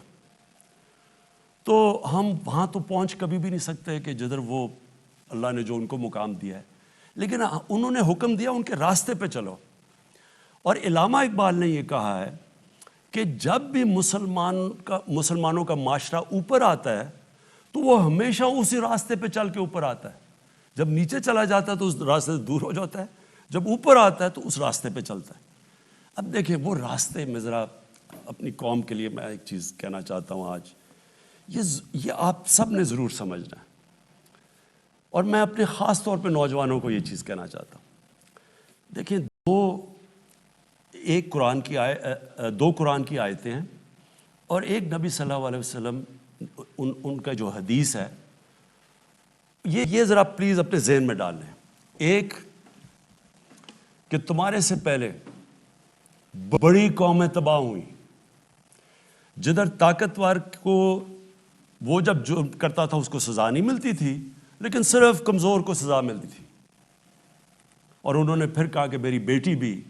تو ہم وہاں تو پہنچ کبھی بھی نہیں سکتے کہ جدھر وہ اللہ نے جو ان کو مقام دیا ہے، لیکن انہوں نے حکم دیا ان کے راستے پہ چلو. اور علامہ اقبال نے یہ کہا ہے کہ جب بھی مسلمانوں کا معاشرہ اوپر آتا ہے تو وہ ہمیشہ اسی راستے پہ چل کے اوپر آتا ہے. جب نیچے چلا جاتا ہے تو اس راستے سے دور ہو جاتا ہے، جب اوپر آتا ہے تو اس راستے پہ چلتا ہے. اب دیکھیں، وہ راستے میں ذرا اپنی قوم کے لیے میں ایک چیز کہنا چاہتا ہوں آج، یہ آپ سب نے ضرور سمجھنا ہے، اور میں اپنے خاص طور پہ نوجوانوں کو یہ چیز کہنا چاہتا ہوں. دیکھیں، دو قرآن کی آیتیں ہیں اور ایک نبی صلی اللہ علیہ وسلم ان کا جو حدیث ہے، یہ ذرا پلیز اپنے ذہن میں ڈال لیں. ایک کہ تمہارے سے پہلے بڑی قومیں تباہ ہوئیں، جدھر طاقتور کو وہ جب جرم کرتا تھا اس کو سزا نہیں ملتی تھی، لیکن صرف کمزور کو سزا ملتی تھی. اور انہوں نے پھر کہا کہ میری بیٹی بھی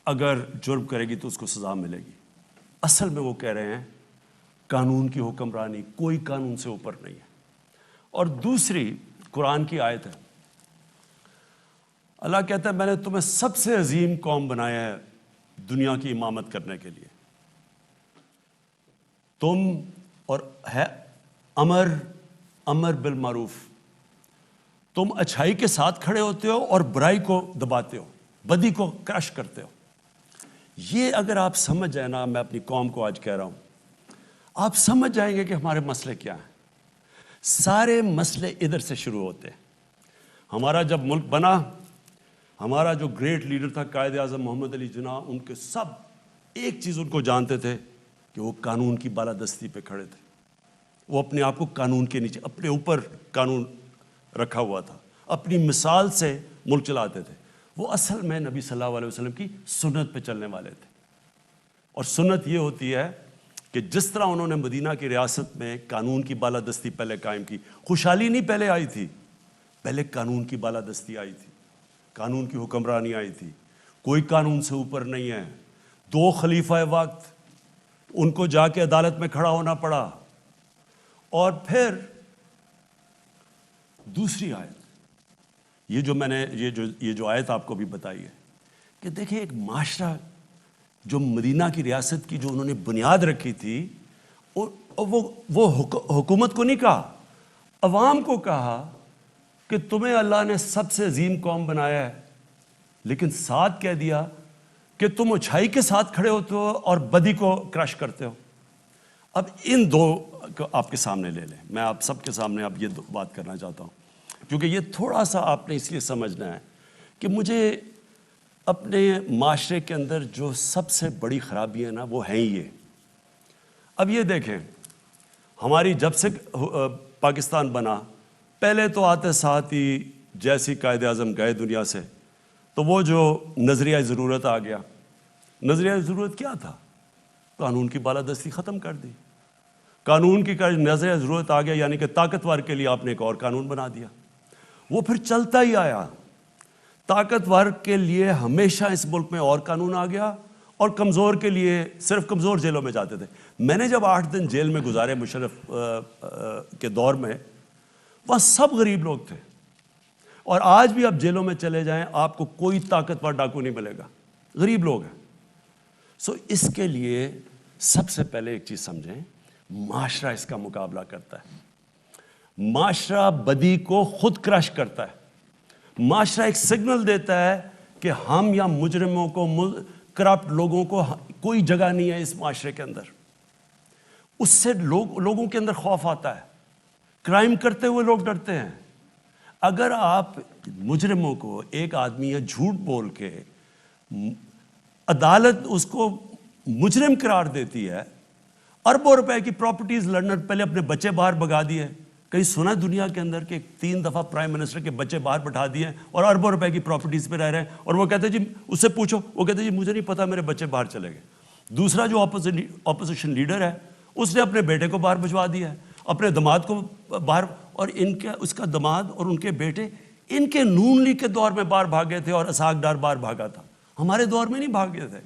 اگر جرم کرے گی تو اس کو سزا ملے گی. اصل میں وہ کہہ رہے ہیں قانون کی حکمرانی، کوئی قانون سے اوپر نہیں ہے. اور دوسری قرآن کی آیت ہے، اللہ کہتا ہے میں نے تمہیں سب سے عظیم قوم بنایا ہے دنیا کی امامت کرنے کے لیے. تم اور ہے امر بالمعروف، تم اچھائی کے ساتھ کھڑے ہوتے ہو اور برائی کو دباتے ہو، بدی کو کرش کرتے ہو. یہ اگر آپ سمجھ جائیں نا، میں اپنی قوم کو آج کہہ رہا ہوں، آپ سمجھ جائیں گے کہ ہمارے مسئلے کیا ہیں. سارے مسئلے ادھر سے شروع ہوتے ہیں. ہمارا جب ملک بنا، ہمارا جو گریٹ لیڈر تھا قائد اعظم محمد علی جناح، ان کے سب ایک چیز ان کو جانتے تھے کہ وہ قانون کی بالادستی پہ کھڑے تھے. وہ اپنے آپ کو قانون کے نیچے، اپنے اوپر قانون رکھا ہوا تھا، اپنی مثال سے ملک چلاتے تھے. وہ اصل میں نبی صلی اللہ علیہ وسلم کی سنت پہ چلنے والے تھے. اور سنت یہ ہوتی ہے کہ جس طرح انہوں نے مدینہ کی ریاست میں قانون کی بالادستی پہلے قائم کی، خوشحالی نہیں پہلے آئی تھی، پہلے قانون کی بالادستی آئی تھی، قانون کی حکمرانی آئی تھی. کوئی قانون سے اوپر نہیں ہے. 2 خلیفہ وقت ان کو جا کے عدالت میں کھڑا ہونا پڑا. اور پھر دوسری آیت، یہ جو آیت آپ کو بھی بتائی ہے کہ دیکھیں ایک معاشرہ جو مدینہ کی ریاست کی جو انہوں نے بنیاد رکھی تھی، وہ حکومت کو نہیں کہا، عوام کو کہا کہ تمہیں اللہ نے سب سے عظیم قوم بنایا ہے، لیکن ساتھ کہہ دیا کہ تم اچھائی کے ساتھ کھڑے ہوتے ہو اور بدی کو کرش کرتے ہو. اب ان دو کو آپ کے سامنے لے لیں. میں آپ سب کے سامنے اب یہ بات کرنا چاہتا ہوں کیونکہ یہ تھوڑا سا آپ نے اس لیے سمجھنا ہے کہ مجھے اپنے معاشرے کے اندر جو سب سے بڑی خرابی ہے نا، وہ ہیں یہ. اب یہ دیکھیں، ہماری جب سے پاکستان بنا، پہلے تو آتے ساتھ ہی جیسی قائد اعظم گئے دنیا سے تو وہ جو نظریہ ضرورت آ گیا. نظریہ ضرورت کیا تھا؟ قانون کی بالادستی ختم کر دی. قانون کی نظریہ ضرورت آ گیا، یعنی کہ طاقتور کے لیے آپ نے ایک اور قانون بنا دیا. وہ پھر چلتا ہی آیا. طاقتور کے لیے ہمیشہ اس ملک میں اور قانون آ گیا، اور کمزور کے لیے صرف کمزور جیلوں میں جاتے تھے. میں نے جب 8 دن جیل میں گزارے مشرف کے دور میں، وہاں سب غریب لوگ تھے. اور آج بھی آپ جیلوں میں چلے جائیں، آپ کو کوئی طاقتور ڈاکو نہیں ملے گا، غریب لوگ ہیں. اس کے لیے سب سے پہلے ایک چیز سمجھیں، معاشرہ اس کا مقابلہ کرتا ہے. معاشرہ بدی کو خود کرش کرتا ہے. معاشرہ ایک سگنل دیتا ہے کہ ہم یا مجرموں کو، کرپٹ لوگوں کو کوئی جگہ نہیں ہے اس معاشرے کے اندر. اس سے لوگوں کے اندر خوف آتا ہے. کرائم کرتے ہوئے لوگ ڈرتے ہیں. اگر آپ مجرموں کو، ایک آدمی یا جھوٹ بول کے عدالت اس کو مجرم قرار دیتی ہے، اربوں روپے کی پراپرٹیز لندن، پہلے اپنے بچے باہر بھگا دیے، کہیں سنا دنیا کے اندر کہ 3 دفعہ پرائم منسٹر کے بچے باہر بٹھا دیے اور اربوں روپے کی پراپرٹیز پہ رہ رہے ہیں، اور وہ کہتے ہیں جی اس سے پوچھو، وہ کہتے ہیں جی مجھے نہیں پتا، میرے بچے باہر چلے گئے. دوسرا جو اپوزیشن لیڈر ہے اس نے اپنے بیٹے کو باہر بھجوا دیا ہے، اپنے داماد کو باہر، اور اس کا داماد اور ان کے بیٹے ان کے نون لیگ کے دور میں باہر بھاگے تھے اور اسحاق ڈار باہر بھاگا تھا. ہمارے دور میں نہیں بھاگے تھے.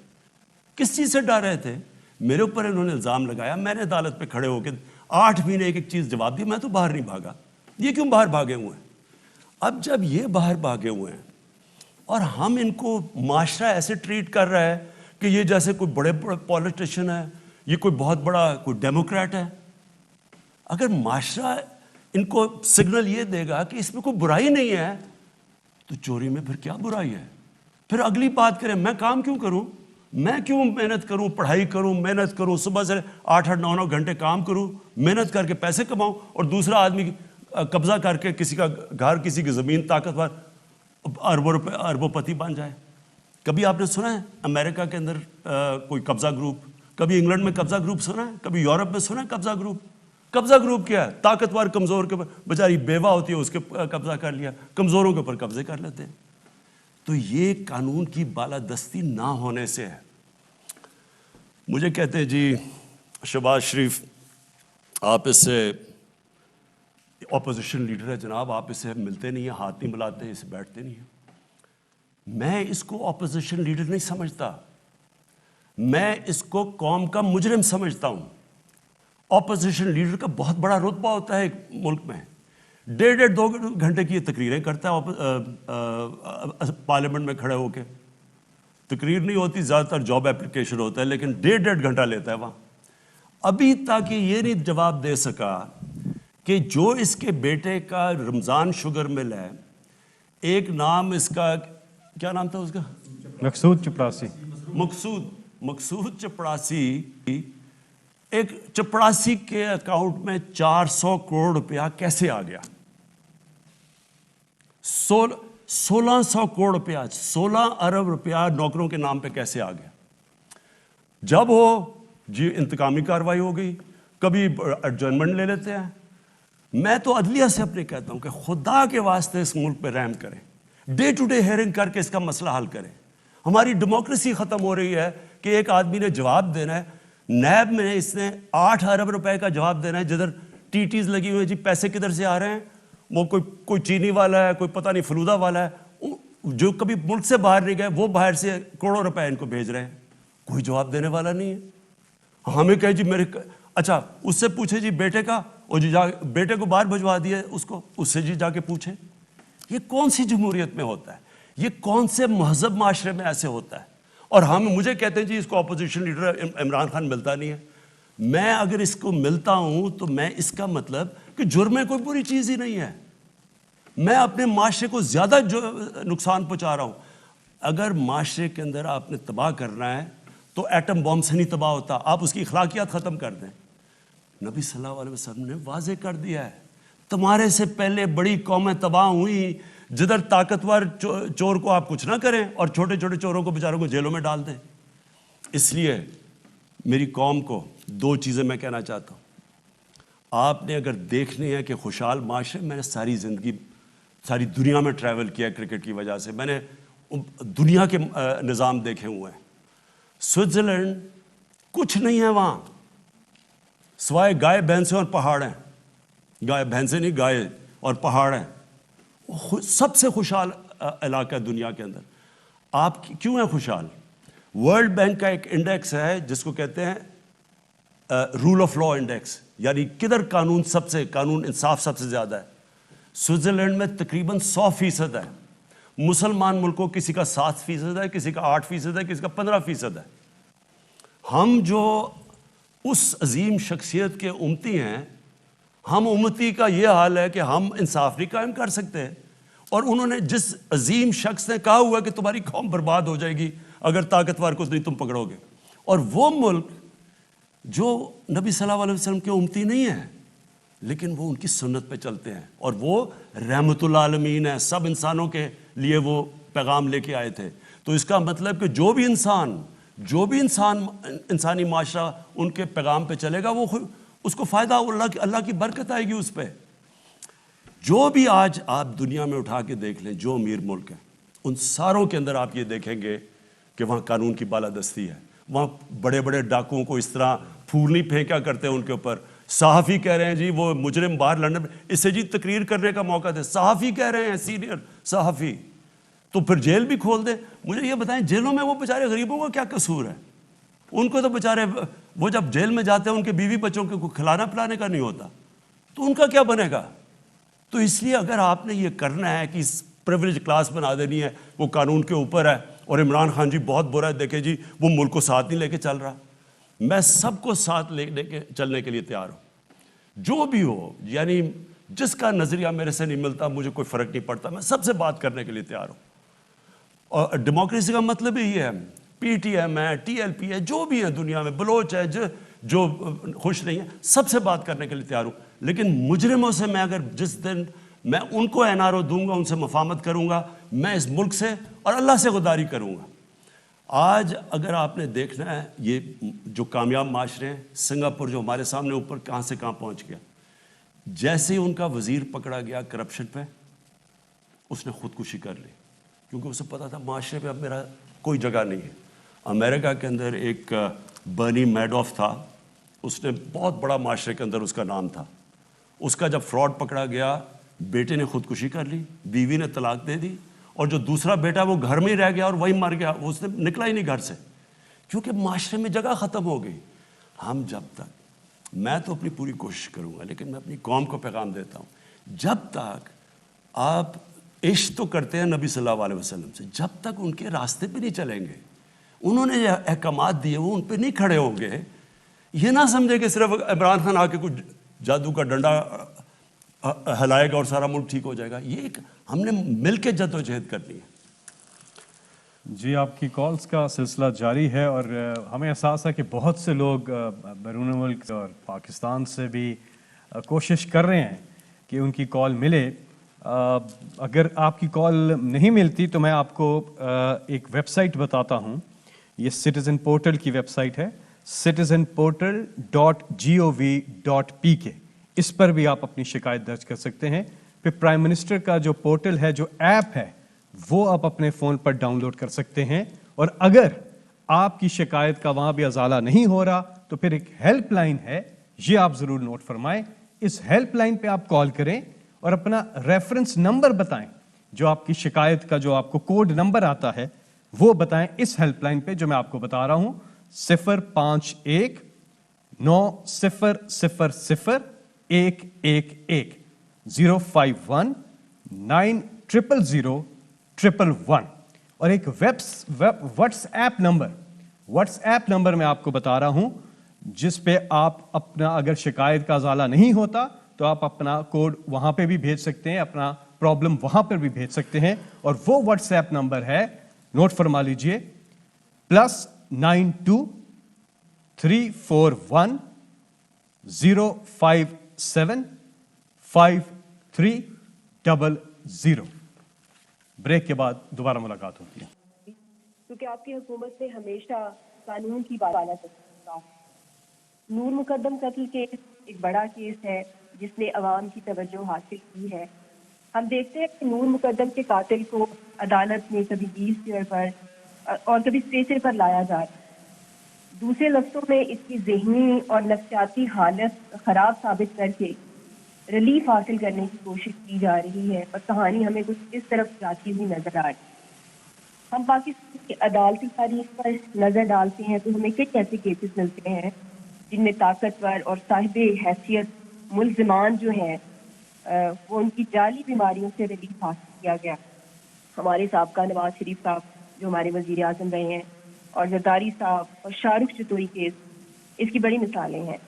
کس چیز سے ڈر رہے تھے؟ میرے اوپر انہوں نے الزام لگایا، میں نے عدالت پہ کھڑے ہو کے 8 مہینے ایک چیز جواب دی، میں تو باہر نہیں بھاگا. یہ کیوں باہر بھاگے ہوئے ہیں؟ اب جب یہ باہر بھاگے ہوئے ہیں اور ہم ان کو معاشرہ ایسے ٹریٹ کر رہا ہے کہ یہ جیسے کوئی بڑے پولیٹیشین ہے، یہ کوئی بہت بڑا کوئی ڈیموکریٹ ہے. اگر معاشرہ ان کو سگنل یہ دے گا کہ اس میں کوئی برائی نہیں ہے تو چوری میں پھر کیا برائی ہے؟ پھر اگلی بات کریں، میں کام کیوں کروں، میں کیوں محنت کروں، پڑھائی کروں، محنت کروں، صبح سے 8-9 گھنٹے کام کروں، محنت کر کے پیسے کماؤں، اور دوسرا آدمی قبضہ کر کے کسی کا گھر، کسی کی زمین، طاقتور اربوں پتی بن جائے. کبھی آپ نے سنا ہے امریکہ کے اندر کوئی قبضہ گروپ؟ کبھی انگلینڈ میں قبضہ گروپ سنا ہے؟ کبھی یورپ میں سنا ہے قبضہ گروپ؟ قبضہ گروپ کیا ہے؟ طاقتور کمزور کے اوپر، بیچاری بیوہ ہوتی ہے اس کے قبضہ کر لیا، کمزوروں کے اوپر قبضے کر لیتے ہیں. تو یہ قانون کی بالادستی نہ ہونے سے ہے. مجھے کہتے ہیں جی شہباز شریف آپ اس سے اپوزیشن لیڈر ہے جناب، آپ اس سے ملتے نہیں ہیں، ہاتھ نہیں ملاتے، اس سے بیٹھتے نہیں ہیں. میں اس کو اپوزیشن لیڈر نہیں سمجھتا، میں اس کو قوم کا مجرم سمجھتا ہوں. اپوزیشن لیڈر کا بہت بڑا رتبہ ہوتا ہے ایک ملک میں، 1.5-2 گھنٹے کی یہ تقریریں کرتا ہے پارلیمنٹ میں کھڑے ہو کے. تقریر نہیں ہوتی، زیادہ تر جاب اپلیکیشن ہوتا ہے، لیکن 1.5 گھنٹہ لیتا ہے وہاں. ابھی تک یہ نہیں جواب دے سکا کہ جو اس کے بیٹے کا رمضان شوگر مل ہے، ایک نام اس کا کیا نام تھا اس کا؟ مقصود چپڑاسی. مقصود چپڑاسی، ایک چپڑاسی کے اکاؤنٹ میں 400 کروڑ روپیہ کیسے آ گیا؟ 1600 کروڑ روپیہ، 16 ارب روپیہ نوکروں کے نام پہ کیسے آ گیا؟ جب ہو جی انتقامی کارروائی ہو گئی، کبھی ایڈجرنمنٹ لے لیتے ہیں. میں تو عدلیہ سے اپنے کہتا ہوں کہ خدا کے واسطے اس ملک پہ رحم کریں، ڈے ٹو ڈے ہیئرنگ کر کے اس کا مسئلہ حل کریں. ہماری ڈیموکریسی ختم ہو رہی ہے کہ ایک آدمی نے جواب دینا ہے. نیب میں اس نے 8 ارب روپے کا جواب دینا ہے، جدھر ٹیز لگی ہوئی ہے، جی پیسے کدھر سے آ رہے ہیں؟ وہ کوئی چینی والا ہے، کوئی پتہ نہیں فلودہ والا ہے، جو کبھی ملک سے باہر نہیں گئے، وہ باہر سے کروڑوں روپے ان کو بھیج رہے ہیں. کوئی جواب دینے والا نہیں ہے. ہمیں کہے جی میرے، اچھا اس سے پوچھے جی بیٹے کا، اور جی بیٹے کو باہر بھجوا دیا اس کو، اس سے جی جا کے پوچھے. یہ کون سی جمہوریت میں ہوتا ہے؟ یہ کون سے مہذب معاشرے میں ایسے ہوتا ہے؟ اور مجھے کہتے ہیں جی اس کو اپوزیشن لیڈر عمران خان ملتا نہیں ہے. میں اگر اس کو ملتا ہوں تو میں اس کا مطلب کہ جرم میں کوئی بری چیز ہی نہیں ہے، میں اپنے معاشرے کو زیادہ نقصان پہنچا رہا ہوں. اگر معاشرے کے اندر آپ نے تباہ کرنا ہے تو ایٹم بم سے نہیں تباہ ہوتا، آپ اس کی اخلاقیات ختم کر دیں. نبی صلی اللہ علیہ وسلم نے واضح کر دیا ہے، تمہارے سے پہلے بڑی قومیں تباہ ہوئی جدھر طاقتور چور کو آپ کچھ نہ کریں اور چھوٹے چھوٹے چوروں کو بیچاروں کو جیلوں میں ڈال دیں. اس لیے میری قوم کو 2 چیزیں میں کہنا چاہتا ہوں. آپ نے اگر دیکھنی ہے کہ خوشحال معاشرے، میں نے ساری زندگی ساری دنیا میں ٹریول کیا کرکٹ کی وجہ سے، میں نے دنیا کے نظام دیکھے ہوئے ہیں. سوئٹزرلینڈ کچھ نہیں ہے وہاں سوائے گائے بھینسیں اور پہاڑ ہیں. گائے بھینسیں نہیں، گائے اور پہاڑ ہیں. سب سے خوشحال علاقہ ہے دنیا کے اندر. آپ کیوں ہیں خوشحال؟ ورلڈ بینک کا ایک انڈیکس ہے جس کو کہتے ہیں رول آف لا انڈیکس، یعنی کدھر قانون انصاف سب سے زیادہ ہے. سوئٹزرلینڈ میں تقریباً 100% ہے. مسلمان ملکوں کسی کا 7% ہے، کسی کا 8% ہے، کسی کا 15% ہے. ہم جو اس عظیم شخصیت کے امتی ہیں، ہم امتی کا یہ حال ہے کہ ہم انصاف نہیں قائم کر سکتے. اور انہوں نے جس عظیم شخص نے کہا ہوا کہ تمہاری قوم برباد ہو جائے گی اگر طاقتور کو نہیں تم پکڑو گے، اور وہ ملک جو نبی صلی اللہ علیہ وسلم کے امتی نہیں ہے، لیکن وہ ان کی سنت پہ چلتے ہیں، اور وہ رحمت العالمین ہے، سب انسانوں کے لیے وہ پیغام لے کے آئے تھے. تو اس کا مطلب کہ جو بھی انسان انسانی معاشرہ ان کے پیغام پہ چلے گا، وہ اس کو فائدہ، اللہ کی برکت آئے گی اس پہ. جو بھی آج آپ دنیا میں اٹھا کے دیکھ لیں جو امیر ملک ہیں، ان ساروں کے اندر آپ یہ دیکھیں گے کہ وہاں قانون کی بالادستی ہے. وہاں بڑے بڑے ڈاکوؤں کو اس طرح پھول نہیں پھینکا کرتے ان کے اوپر. صحافی کہہ رہے ہیں جی وہ مجرم باہر لندن میں، اس سے جی تقریر کرنے کا موقع دے. صحافی کہہ رہے ہیں، سینئر صحافی، تو پھر جیل بھی کھول دیں. مجھے یہ بتائیں جیلوں میں وہ بیچارے غریبوں کا کیا قصور ہے؟ ان کو تو بیچارے وہ جب جیل میں جاتے ہیں ان کے بیوی بچوں کو کھلانا پلانے کا نہیں ہوتا، تو ان کا کیا بنے گا؟ تو اس لیے اگر آپ نے یہ کرنا ہے کہ پریویلیج کلاس بنا دینی ہے، وہ قانون کے اوپر ہے، اور عمران خان جی بہت برا ہے، دیکھیں جی وہ ملک کو ساتھ نہیں لے کے چل رہا. میں سب کو ساتھ لے کے چلنے کے لیے تیار ہوں، جو بھی ہو. یعنی جس کا نظریہ میرے سے نہیں ملتا مجھے کوئی فرق نہیں پڑتا، میں سب سے بات کرنے کے لیے تیار ہوں. اور ڈیموکریسی کا مطلب ہی ہے، پی ٹی ایم ہے، ٹی ایل پی ہے، جو بھی ہے دنیا میں، بلوچ ہے جو خوش نہیں ہے، سب سے بات کرنے کے لیے تیار ہوں. لیکن مجرموں سے میں اگر جس دن میں ان کو این آر او دوں گا، ان سے مفاہمت کروں گا، میں اس ملک سے اور اللہ سے غداری کروں گا. آج اگر آپ نے دیکھنا ہے یہ جو کامیاب معاشرے ہیں، سنگاپور جو ہمارے سامنے اوپر کہاں سے کہاں پہنچ گیا، جیسے ہی ان کا وزیر پکڑا گیا کرپشن پہ، اس نے خودکشی کر لی، کیونکہ اسے پتا تھا معاشرے پہ اب میرا کوئی جگہ نہیں ہے. امریکہ کے اندر ایک برنی میڈوف تھا، اس نے بہت بڑا معاشرے کے اندر اس کا نام تھا. اس کا جب فراڈ پکڑا گیا، بیٹے نے خودکشی کر لی، بیوی نے طلاق دے دی، اور جو دوسرا بیٹا وہ گھر میں ہی رہ گیا اور وہی مر گیا، اس نے نکلا ہی نہیں گھر سے، کیونکہ معاشرے میں جگہ ختم ہو گئی. ہم جب تک، میں تو اپنی پوری کوشش کروں گا، لیکن میں اپنی قوم کو پیغام دیتا ہوں، جب تک آپ عشق تو کرتے ہیں نبی صلی اللہ علیہ وسلم سے، جب تک ان کے راستے پہ نہیں چلیں گے، انہوں نے جو احکامات دیے وہ ان پہ نہیں کھڑے ہوں گے. یہ نہ سمجھے کہ صرف عمران خان آ کے کچھ جادو کا ڈنڈا ہلائے گا اور سارا ملک ٹھیک ہو جائے گا. یہ ایک ہم نے مل کے جدوجہد کرنی ہے. جی، آپ کی کالز کا سلسلہ جاری ہے، اور ہمیں احساس ہے کہ بہت سے لوگ بیرون ملک اور پاکستان سے بھی کوشش کر رہے ہیں کہ ان کی کال ملے. اگر آپ کی کال نہیں ملتی تو میں آپ کو ایک ویب سائٹ بتاتا ہوں. یہ سٹیزن پورٹل کی ویب سائٹ ہے، citizenportal.gov.pk. اس پر بھی آپ اپنی شکایت درج کر سکتے ہیں. پھر پرائم منسٹر کا جو پورٹل ہے، جو ایپ ہے، وہ آپ اپنے فون پر ڈاؤن لوڈ کر سکتے ہیں. اور اگر آپ کی شکایت کا وہاں بھی ازالہ نہیں ہو رہا تو پھر ایک ہیلپ لائن ہے، یہ آپ ضرور نوٹ فرمائیں. اس ہیلپ لائن پہ آپ کال کریں اور اپنا ریفرنس نمبر بتائیں، جو آپ کی شکایت کا جو آپ کو کوڈ نمبر آتا ہے وہ بتائیں اس ہیلپ لائن پہ جو میں آپ کو بتا رہا ہوں، 051-900-111 051-900-111. اور ایک واٹس ایپ نمبر میں آپ کو بتا رہا ہوں، جس پہ آپ اپنا اگر شکایت کا ازالہ نہیں ہوتا تو آپ اپنا کوڈ وہاں پہ بھی بھیج سکتے ہیں، اپنا پرابلم وہاں پر بھی بھیج سکتے ہیں. اور وہ واٹس ایپ نمبر ہے، نوٹ فرما لیجئے، +92-341-057-5300. بریک کے بعد دوبارہ ملاقات ہوتی ہے. کیونکہ آپ کی حکومت نے ہمیشہ قانون کی بالادستی کا. نور مقدم قتل کیس ایک بڑا کیس ہے جس نے عوام کی توجہ حاصل کی ہے. ہم دیکھتے ہیں کہ نور مقدم کے قاتل کو عدالت میں کبھی 20 ایئر پر اور کبھی اسٹریچر پر لایا جا رہا ہے. دوسرے لفظوں میں اس کی ذہنی اور نفسیاتی حالت خراب ثابت کر کے ریلیف حاصل کرنے کی کوشش کی جا رہی ہے، اور کہانی ہمیں کچھ اس طرف جاتی ہوئی نظر آ رہی ہے. ہم پاکستان کی عدالتی تاریخ پر نظر ڈالتے ہیں تو ہمیں کئی ایسے کیسز ملتے ہیں جن میں طاقتور اور صاحب حیثیت ملزمان جو ہیں وہ ان کی جعلی بیماریوں سے ریلیف حاصل کیا گیا. ہمارے سابقہ نواز شریف صاحب جو ہمارے وزیر اعظم رہے ہیں، اور زرداری صاحب اور شاہ رخ چتوئی کیس اس کی بڑی مثالیں ہیں.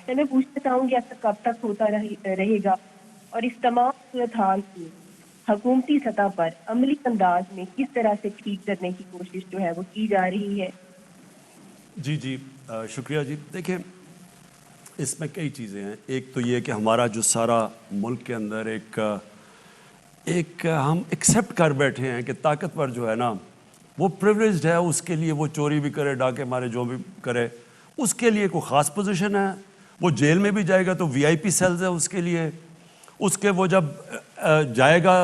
میں پوچھنا چاہوں گی ایسا کب تک ہوتا رہے گا، اور اس تمام صورتحال کی حکومتی سطح پر عملی انداز میں کس طرح سے ٹھیک کرنے کی کوشش جو ہے وہ کی جا رہی ہے؟ جی شکریہ جی. دیکھیں، اس میں کئی چیزیں ہیں. ایک تو یہ کہ ہمارا جو سارا ملک کے اندر ایک ہم ایکسیپٹ کر بیٹھے ہیں کہ طاقتور جو ہے نا وہ پریولیجڈ ہے, اس کے لیے وہ چوری بھی کرے, ڈاکے مارے, جو بھی کرے, اس کے لیے کوئی خاص پوزیشن ہے. وہ جیل میں بھی جائے گا تو وی آئی پی سیلز ہے اس کے لیے. اس کے وہ جب جائے گا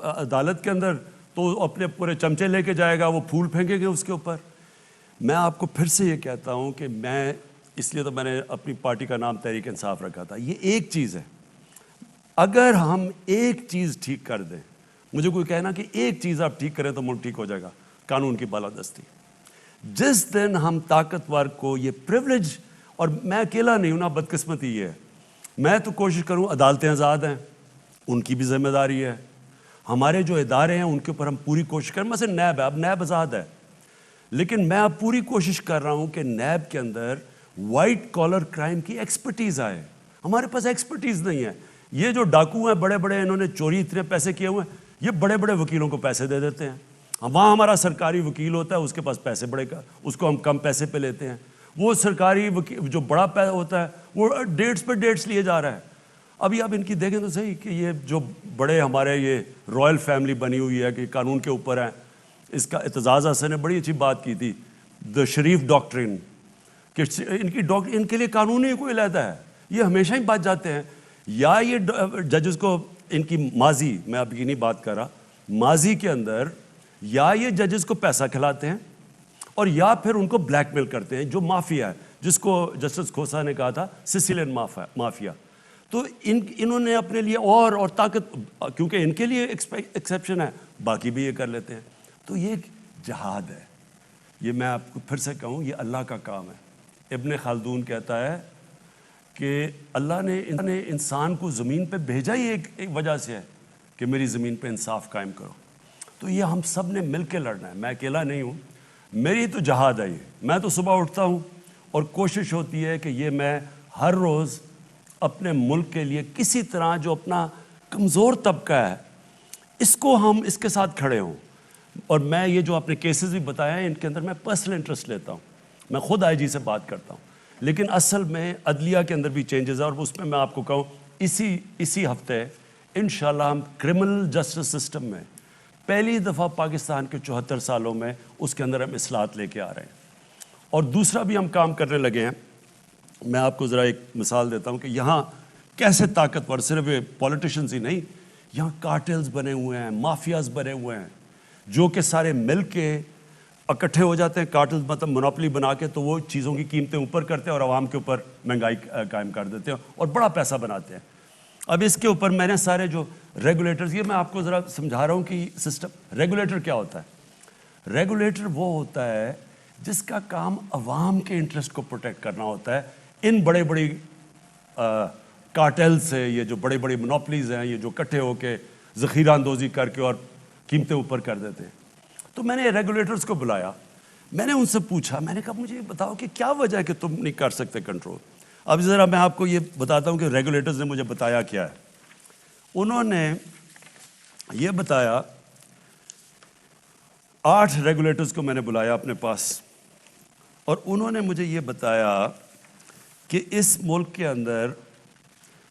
عدالت کے اندر تو اپنے پورے چمچے لے کے جائے گا, وہ پھول پھینکیں گے اس کے اوپر. میں آپ کو پھر سے یہ کہتا ہوں کہ میں اس لیے تو میں نے اپنی پارٹی کا نام تحریک انصاف رکھا تھا. یہ ایک چیز ہے, اگر ہم ایک چیز ٹھیک کر دیں, مجھے کوئی کہنا کہ ایک چیز آپ ٹھیک کریں تو ملک ٹھیک ہو جائے گا, قانون کی بالادستی. جس دن ہم طاقتور کو یہ پریولیج, اور میں اکیلا نہیں ہوں نا, بدقسمتی یہ ہے, میں تو کوشش کروں, عدالتیں آزاد ہیں, ان کی بھی ذمہ داری ہے, ہمارے جو ادارے ہیں ان کے اوپر ہم پوری کوشش کریں. مثلا نیب ہے, اب نیب آزاد ہے, لیکن میں اب پوری کوشش کر رہا ہوں کہ نیب کے اندر وائٹ کالر کرائم کی ایکسپرٹیز آئے. ہمارے پاس ایکسپرٹیز نہیں ہے. یہ جو ڈاکو ہیں بڑے بڑے, انہوں نے چوری اتنے پیسے کیے ہوئے ہیں, یہ بڑے بڑے وکیلوں کو پیسے دے دیتے ہیں. وہاں ہمارا سرکاری وکیل ہوتا ہے, اس کے پاس پیسے بڑے کا, اس کو ہم کم پیسے پہ لیتے ہیں. وہ سرکاری وکیل جو بڑا پیسہ ہوتا ہے وہ ڈیٹس پہ ڈیٹس لیے جا رہا ہے. ابھی آپ ان کی دیکھیں تو صحیح کہ یہ جو بڑے ہمارے یہ رائل فیملی بنی ہوئی ہے کہ قانون کے اوپر ہیں. اس کا اعتزاز حسن نے بڑی اچھی بات کی تھی, دا شریف ڈاکٹرین, کہ ان کے لیے قانون ہی کوئی علیحدہ ہے. یہ ہمیشہ ہی بات جاتے ہیں, یا یہ ججز کو ان کی ماضی, میں اب یہ نہیں بات کر رہا, ماضی کے اندر یا یہ ججز کو پیسہ کھلاتے ہیں اور یا پھر ان کو بلیک میل کرتے ہیں, جو مافیا ہے, جس کو جسٹس کھوسا نے کہا تھا سسیلین مافیا. تو انہوں نے اپنے لیے اور طاقت, کیونکہ ان کے لیے ایکسیپشن ہے, باقی بھی یہ کر لیتے ہیں. تو یہ ایک جہاد ہے. یہ میں آپ کو پھر سے کہوں, یہ اللہ کا کام ہے. ابن خلدون کہتا ہے کہ اللہ نے انسان کو زمین پہ بھیجا ہی ایک وجہ سے ہے کہ میری زمین پہ انصاف قائم کرو. تو یہ ہم سب نے مل کے لڑنا ہے, میں اکیلا نہیں ہوں. میری تو جہاد ہے یہ. میں تو صبح اٹھتا ہوں اور کوشش ہوتی ہے کہ یہ میں ہر روز اپنے ملک کے لیے کسی طرح جو اپنا کمزور طبقہ ہے اس کو ہم اس کے ساتھ کھڑے ہوں. اور میں یہ جو اپنے کیسز بھی بتایا ہیں ان کے اندر میں پرسنل انٹرسٹ لیتا ہوں. میں خود آئی جی سے بات کرتا ہوں, لیکن اصل میں عدلیہ کے اندر بھی چینجز ہے. اور اس میں آپ کو کہوں اسی ہفتے انشاءاللہ ہم کرمنل جسٹس سسٹم میں پہلی دفعہ پاکستان کے 74 سالوں میں اس کے اندر ہم اصلاحات لے کے آ رہے ہیں. اور دوسرا بھی ہم کام کرنے لگے ہیں. میں آپ کو ذرا ایک مثال دیتا ہوں کہ یہاں کیسے طاقتور, صرف پولیٹیشنز ہی نہیں, یہاں کارٹلز بنے ہوئے ہیں, مافیاز بنے ہوئے ہیں, جو کہ سارے مل کے اکٹھے ہو جاتے ہیں. کارٹلز مطلب مونوپلی بنا کے, تو وہ چیزوں کی قیمتیں اوپر کرتے ہیں اور عوام کے اوپر مہنگائی قائم کر دیتے ہیں اور بڑا پیسہ بناتے ہیں. اب اس کے اوپر میں نے سارے جو ریگولیٹرز, یہ میں آپ کو ذرا سمجھا رہا ہوں کہ سسٹم, ریگولیٹر کیا ہوتا ہے. ریگولیٹر وہ ہوتا ہے جس کا کام عوام کے انٹرسٹ کو پروٹیکٹ کرنا ہوتا ہے. ان بڑے بڑی کارٹل سے, یہ جو بڑے بڑی مونوپلیز ہیں, یہ جو اکٹھے ہو کے ذخیرہ اندوزی کر کے اور قیمتیں اوپر کر دیتے ہیں. تو میں نے ریگولیٹرز کو بلایا, میں نے ان سے پوچھا, میں نے کہا مجھے بتاؤ کہ کیا وجہ ہے کہ تم نہیں کر سکتے کنٹرول. اب ذرا میں آپ کو یہ بتاتا ہوں کہ ریگولیٹرز نے مجھے بتایا کیا ہے. انہوں نے یہ بتایا, 8 ریگولیٹرز کو میں نے بلایا اپنے پاس, اور انہوں نے مجھے یہ بتایا کہ اس ملک کے اندر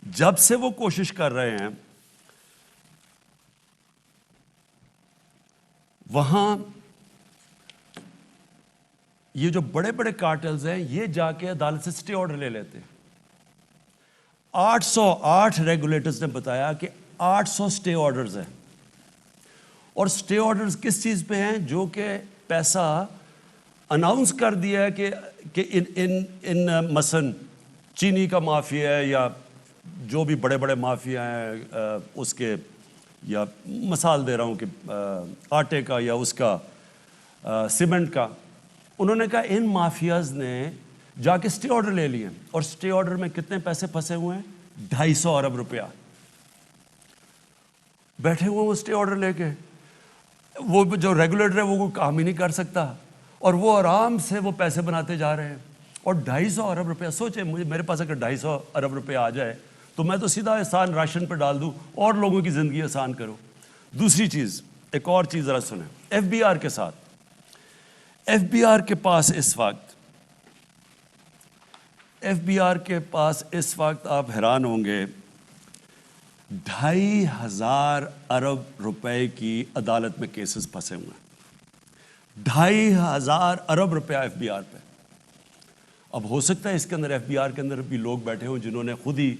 جب سے وہ کوشش کر رہے ہیں وہاں یہ جو بڑے بڑے کارٹلز ہیں یہ جا کے عدالت سے سٹے آرڈر لے لیتے ہیں. 808 ریگولیٹرز نے بتایا کہ 800 سٹے آرڈرز ہیں. اور سٹے آرڈرز کس چیز پہ ہیں؟ جو کہ پیسہ اناؤنس کر دیا ہے کہ ان مثلاً چینی کا مافیا ہے یا جو بھی بڑے بڑے مافیا ہیں اس کے, یا مثال دے رہا ہوں کہ آٹے کا یا اس کا سیمنٹ کا, انہوں نے کہا ان مافیاز نے جا کے سٹے آرڈر لے لیے. اور سٹے آرڈر میں کتنے پیسے پھنسے ہوئے ہیں؟ 250 ارب روپیہ بیٹھے ہوئے وہ سٹے آرڈر لے کے. وہ جو ریگولیٹر ہے وہ کوئی کام ہی نہیں کر سکتا, اور وہ آرام سے وہ پیسے بناتے جا رہے ہیں. اور 250 ارب روپیہ, سوچیں میرے پاس اگر 250 ارب روپیہ آ جائے تو میں تو سیدھا احسان راشن پہ ڈال دوں اور لوگوں کی زندگی آسان کروں. دوسری چیز, ایک اور چیز ذرا سنیں, ایف بی آر کے ساتھ, ایف بی آر کے پاس اس وقت ایف بی آر کے پاس اس وقت آپ حیران ہوں گے 2,500 ارب روپے کی عدالت میں کیسز پھنسے ہوئے ہیں. 2,500 ارب روپیہ ایف بی آر پہ. اب ہو سکتا ہے اس کے اندر ایف بی آر کے اندر بھی لوگ بیٹھے ہوں جنہوں نے خود ہی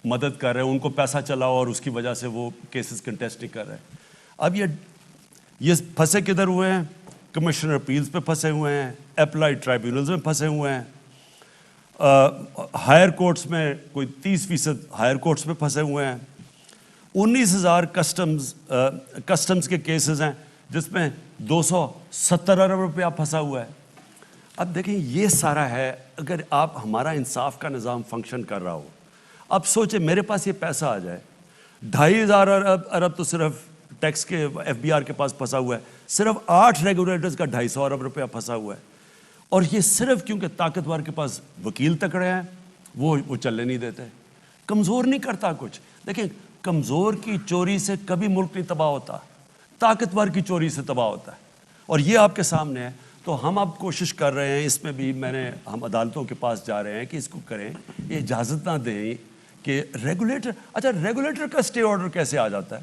مدد کر رہے ہیں, ان کو پیسہ چلا اور اس کی وجہ سے وہ کیسز کنٹیسٹ نہیں کر رہے. اب یہ پھنسے کدھر ہوئے ہیں؟ کمشنر اپیلز پہ پھنسے ہوئے ہیں, اپلائٹ ٹرائبیونلز میں پھنسے ہوئے ہیں, ہائر کورٹس میں کوئی 30% ہائر کورٹس میں پھنسے ہوئے ہیں. 19,000 کسٹمز کے کیسز ہیں جس میں 270 ارب روپیہ پھنسا ہوا ہے. اب دیکھیں یہ سارا ہے. اگر آپ ہمارا انصاف کا نظام فنکشن کر رہا ہو, اب سوچیں میرے پاس یہ پیسہ آ جائے, 2,500 ارب تو صرف ٹیکس کے ایف بی آر کے پاس پھنسا ہوا ہے, صرف 8 ریگولیٹرز کا 250 ارب روپیہ پھنسا ہوا ہے. اور یہ صرف کیونکہ طاقتور کے پاس وکیل تکڑے ہیں, وہ چلنے نہیں دیتے. کمزور نہیں کرتا کچھ. دیکھیں کمزور کی چوری سے کبھی ملک نہیں تباہ ہوتا, طاقتور کی چوری سے تباہ ہوتا ہے. اور یہ آپ کے سامنے ہے. تو ہم اب کوشش کر رہے ہیں, اس میں بھی ہم عدالتوں کے پاس جا رہے ہیں کہ اس کو کریں, یہ اجازت نہ دیں کہ ریگولیٹر. اچھا ریگولیٹر کا اسٹے آرڈر کیسے آ جاتا ہے؟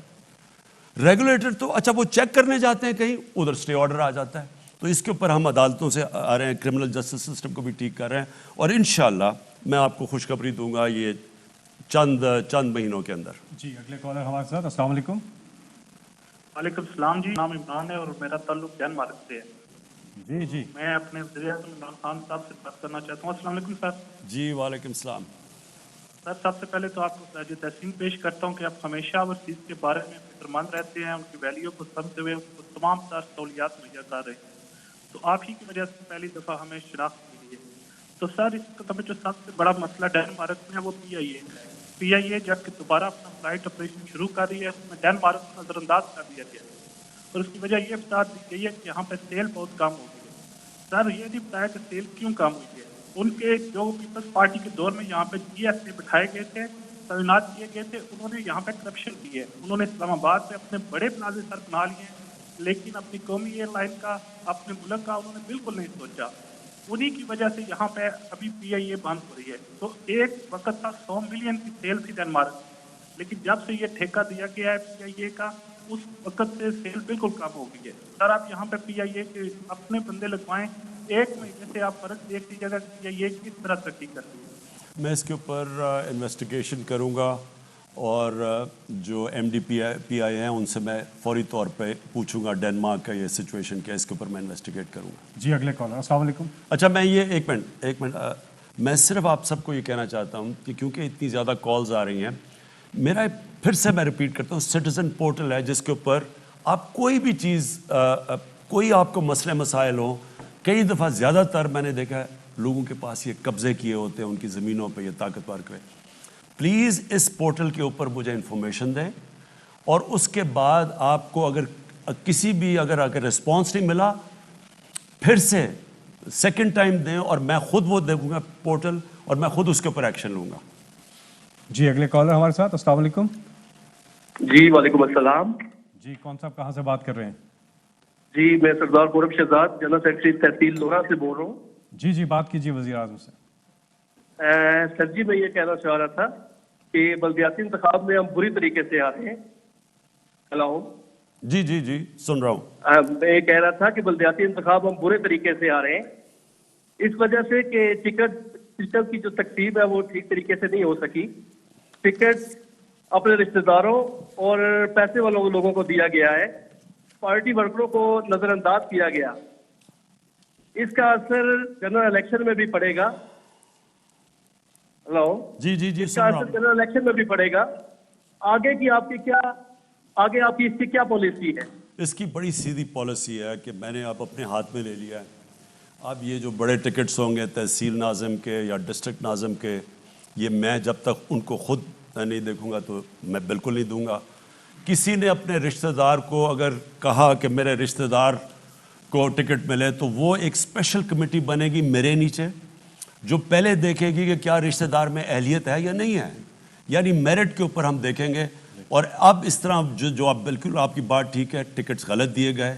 ریگولیٹر تو اچھا وہ چیک کرنے جاتے ہیں کہیں, ادھر اسٹے آرڈر آ جاتا ہے. تو اس کے اوپر ہم عدالتوں سے آ رہے ہیں, کرمنل جسٹس سسٹم کو بھی ٹھیک کر رہے ہیں, اور انشاءاللہ میں آپ کو خوشخبری دوں گا یہ چند مہینوں کے اندر. جی اگلے کالر ہمارے ساتھ. السلام علیکم. وعلیکم السلام جی, نام عمران ہے اور میرا تعلق ڈینمارک سے ہے. جی میں اپنے وزیر اعظم عمران خان صاحب سے بات کرنا چاہتا ہوں. السلام علیکم سر. جی وعلیکم السلام. سر سب سے پہلے تو آپ کو خراج تحسین پیش کرتا ہوں کہ آپ ہمیشہ اوورسیز کے بارے میں فکرمند رہتے ہیں, ان کی ویلیو کو سمجھتے ہوئے ان کو تمام تر سہولیات مہیا کر رہے ہیں. تو آپ ہی کی وجہ سے پہلی دفعہ ہمیں شناخت ملی ہے. تو سر اس کا جو سب سے بڑا مسئلہ ڈینمارک میں ہے وہ پی آئی اے جب کہ دوبارہ اپنا فلائٹ آپریشن شروع کر رہی ہے, اس میں ڈینمارک کو نظر انداز کر دیا گیا, اور اس کی وجہ یہ بتا دی گئی ہے کہ یہاں پہ سیل بہت کم ہو گئی ہے. سر یہ نہیں بتایا کہ سیل کیوں کم ہوئی ہے. ان کے جو پیپلز پارٹی کے دور میں یہاں پہ جی ایس پہ بٹھائے گئے تھے, تعینات کیے گئے تھے, انہوں نے یہاں پہ کرپشن کی ہے. انہوں نے اسلام آباد پہ اپنے بڑے پلازے سر بنا لیے ہیں, لیکن اپنی قومی ایئر لائن کا, اپنے ملک کا انہوں نے بالکل نہیں سوچا. انہی کی وجہ سے یہاں پہ ابھی پی آئی اے بند ہو رہی ہے. تو ایک وقت تھا 100 ملین کی سیل تھی ڈینمارک, لیکن جب سے یہ ٹھیکہ دیا گیا ہے پی آئی اے کا, اس وقت سے سیل بالکل کم ہو گئی ہے. سر آپ یہاں پہ پی آئی اے کے اپنے بندے لگوائیں, ایک مہینے سے آپ فرق دیکھ لیجیے گا کہ پی آئی اے کس طرح ترقی کرتی ہے. میں اس کے اوپر انویسٹیگیشن کروں گا, اور جو ایم ڈی پی آئی ہیں ان سے میں فوری طور پہ پوچھوں گا ڈینمارک کا یہ سچویشن کیا ہے, اس کے اوپر میں انویسٹیگیٹ کروں گا. جی اگلے کالر. السلام علیکم. اچھا میں یہ ایک منٹ میں صرف آپ سب کو یہ کہنا چاہتا ہوں کہ کیونکہ اتنی زیادہ کالز آ رہی ہیں, میرا پھر سے میں ریپیٹ کرتا ہوں, سٹیزن پورٹل ہے جس کے اوپر آپ کوئی بھی چیز, کوئی آپ کو مسئلے مسائل ہوں. کئی دفعہ زیادہ تر میں نے دیکھا ہے لوگوں کے پاس یہ قبضے کیے ہوتے ہیں ان کی زمینوں پہ, یہ طاقتور کرے. پلیز اس پورٹل کے اوپر مجھے انفارمیشن دیں, اور اس کے بعد آپ کو اگر کسی بھی اگر رسپانس نہیں ملا, پھر سے سیکنڈ ٹائم دیں, اور میں خود وہ دیکھوں گا پورٹل, اور میں خود اس کے اوپر ایکشن لوں گا. جی اگلے کالر ہمارے ساتھ. السلام علیکم. جی وعلیکم السلام. جی کون صاحب کہاں سے بات کر رہے ہیں؟ جی میں سردار پورب شہزاد, جنرل سیکرٹری تحصیل لورا سے بول رہا ہوں. جی بات کیجیے وزیر اعظم سے. سر جی میں یہ کہنا چاہ رہا تھا کہ بلدیاتی انتخاب میں ہم بری طریقے سے آ رہے ہیں. ہلو. جی سن رہا ہوں. میں یہ کہہ رہا تھا کہ بلدیاتی انتخاب ہم برے طریقے سے آ رہے ہیں, اس وجہ سے کہ ٹکٹ سسٹم کی جو تقسیم ہے وہ ٹھیک طریقے سے نہیں ہو سکی. ٹکٹ اپنے رشتہ داروں اور پیسے والوں لوگوں کو دیا گیا ہے, پارٹی ورکروں کو نظر انداز کیا گیا. اس کا اثر جنرل الیکشن میں بھی پڑے گا. ہلو. جی اس کا اثر جنرل الیکشن میں بھی پڑے گا. آگے آپ کی اس کی کیا پالیسی ہے؟ اس کی بڑی سیدھی پالیسی ہے کہ میں نے اب اپنے ہاتھ میں لے لیا ہے. اب یہ جو بڑے ٹکٹس ہوں گے تحصیل ناظم کے یا ڈسٹرکٹ ناظم کے, یہ میں جب تک ان کو خود نہیں دیکھوں گا تو میں بالکل نہیں دوں گا. کسی نے اپنے رشتہ دار کو اگر کہا کہ میرے رشتہ دار کو ٹکٹ ملے, تو وہ ایک اسپیشل کمیٹی بنے گی میرے نیچے, جو پہلے دیکھے گی کہ کیا رشتہ دار میں اہلیت ہے یا نہیں ہے, یعنی میرٹ کے اوپر ہم دیکھیں گے. اور اب اس طرح جو آپ بالکل آپ کی بات ٹھیک ہے, ٹکٹس غلط دیے گئے,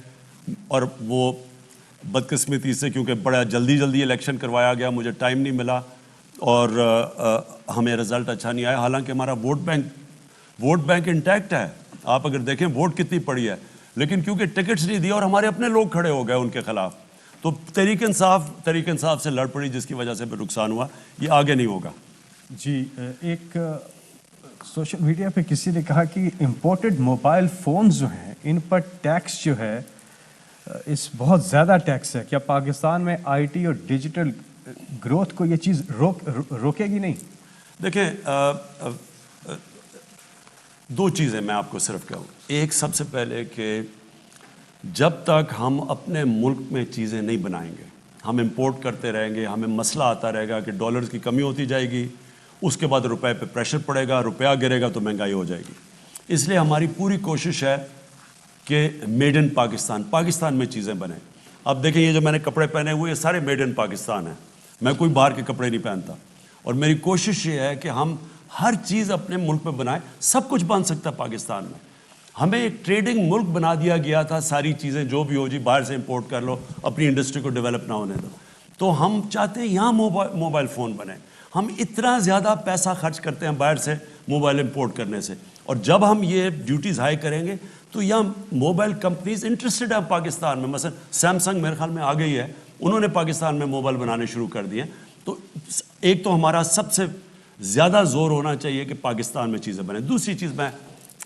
اور وہ بدقسمتی سے کیونکہ بڑا جلدی الیکشن کروایا گیا, مجھے ٹائم نہیں ملا, اور ہمیں رزلٹ اچھا نہیں آیا، حالانکہ ہمارا ووٹ بینک انٹیکٹ ہے. آپ اگر دیکھیں ووٹ کتنی پڑی ہے، لیکن کیونکہ ٹکٹس نہیں دیا اور ہمارے اپنے لوگ کھڑے ہو گئے ان کے خلاف، تو تحریک انصاف سے لڑ پڑی، جس کی وجہ سے پھر نقصان ہوا. یہ آگے نہیں ہوگا. جی، ایک سوشل میڈیا پہ کسی نے کہا کہ امپورٹڈ موبائل فونز جو ہیں ان پر ٹیکس جو ہے اس بہت زیادہ ٹیکس ہے. کیا پاکستان میں آئی ٹی اور ڈیجیٹل گروتھ کو یہ چیز روکے گی نہیں؟ دیکھیں، دو چیزیں میں آپ کو صرف کہوں. ایک، سب سے پہلے کہ جب تک ہم اپنے ملک میں چیزیں نہیں بنائیں گے، ہم امپورٹ کرتے رہیں گے، ہمیں مسئلہ آتا رہے گا کہ ڈالرز کی کمی ہوتی جائے گی، اس کے بعد روپے پہ پریشر پڑے گا، روپیہ گرے گا تو مہنگائی ہو جائے گی. اس لیے ہماری پوری کوشش ہے کہ میڈ ان پاکستان میں چیزیں بنیں. اب دیکھیں، یہ جو میں نے کپڑے پہنے ہوئے یہ سارے میڈ ان پاکستان ہیں. میں کوئی باہر کے کپڑے نہیں پہنتا، اور میری کوشش یہ ہے کہ ہم ہر چیز اپنے ملک میں بنائیں. سب کچھ بن سکتا ہے پاکستان میں. ہمیں ایک ٹریڈنگ ملک بنا دیا گیا تھا. ساری چیزیں جو بھی ہو جی باہر سے امپورٹ کر لو، اپنی انڈسٹری کو ڈیولپ نہ ہونے دو. تو ہم چاہتے ہیں یہاں موبائل فون بنے. ہم اتنا زیادہ پیسہ خرچ کرتے ہیں باہر سے موبائل امپورٹ کرنے سے، اور جب ہم یہ ڈیوٹیز ہائی کریں گے تو یہاں موبائل کمپنیز انٹرسٹڈ ہیں پاکستان میں. مثلا سیمسنگ میرے خیال میں آ گئی ہے، انہوں نے پاکستان میں موبائل بنانے شروع کر دیے. تو ایک تو ہمارا سب سے زیادہ زور ہونا چاہیے کہ پاکستان میں چیزیں بنیں. دوسری چیز، میں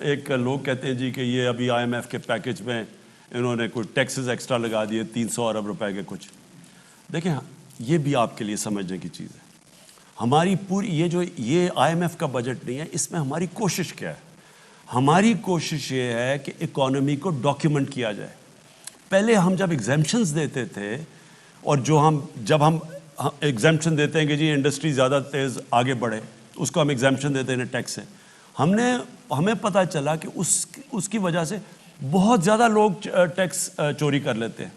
ایک لوگ کہتے ہیں جی کہ یہ ابھی IMF کے پیکج میں انہوں نے کوئی ٹیکسز ایکسٹرا لگا دیے 300 ارب روپے کے کچھ. دیکھیں، یہ بھی آپ کے لیے سمجھنے کی چیز ہے. ہماری پوری یہ IMF کا بجٹ نہیں ہے، اس میں ہماری کوشش کیا ہے؟ ہماری کوشش یہ ہے کہ اکانومی کو ڈاکیومنٹ کیا جائے. پہلے ہم جب ایگزیمپشنز دیتے تھے، اور جب ہم ایگزیمپشن دیتے ہیں کہ جی انڈسٹری زیادہ تیز آگے بڑھے، اس کو ہم ایگزیمپشن دیتے ہیں ٹیکس سے. ہمیں پتہ چلا کہ اس کی وجہ سے بہت زیادہ لوگ ٹیکس چوری کر لیتے ہیں.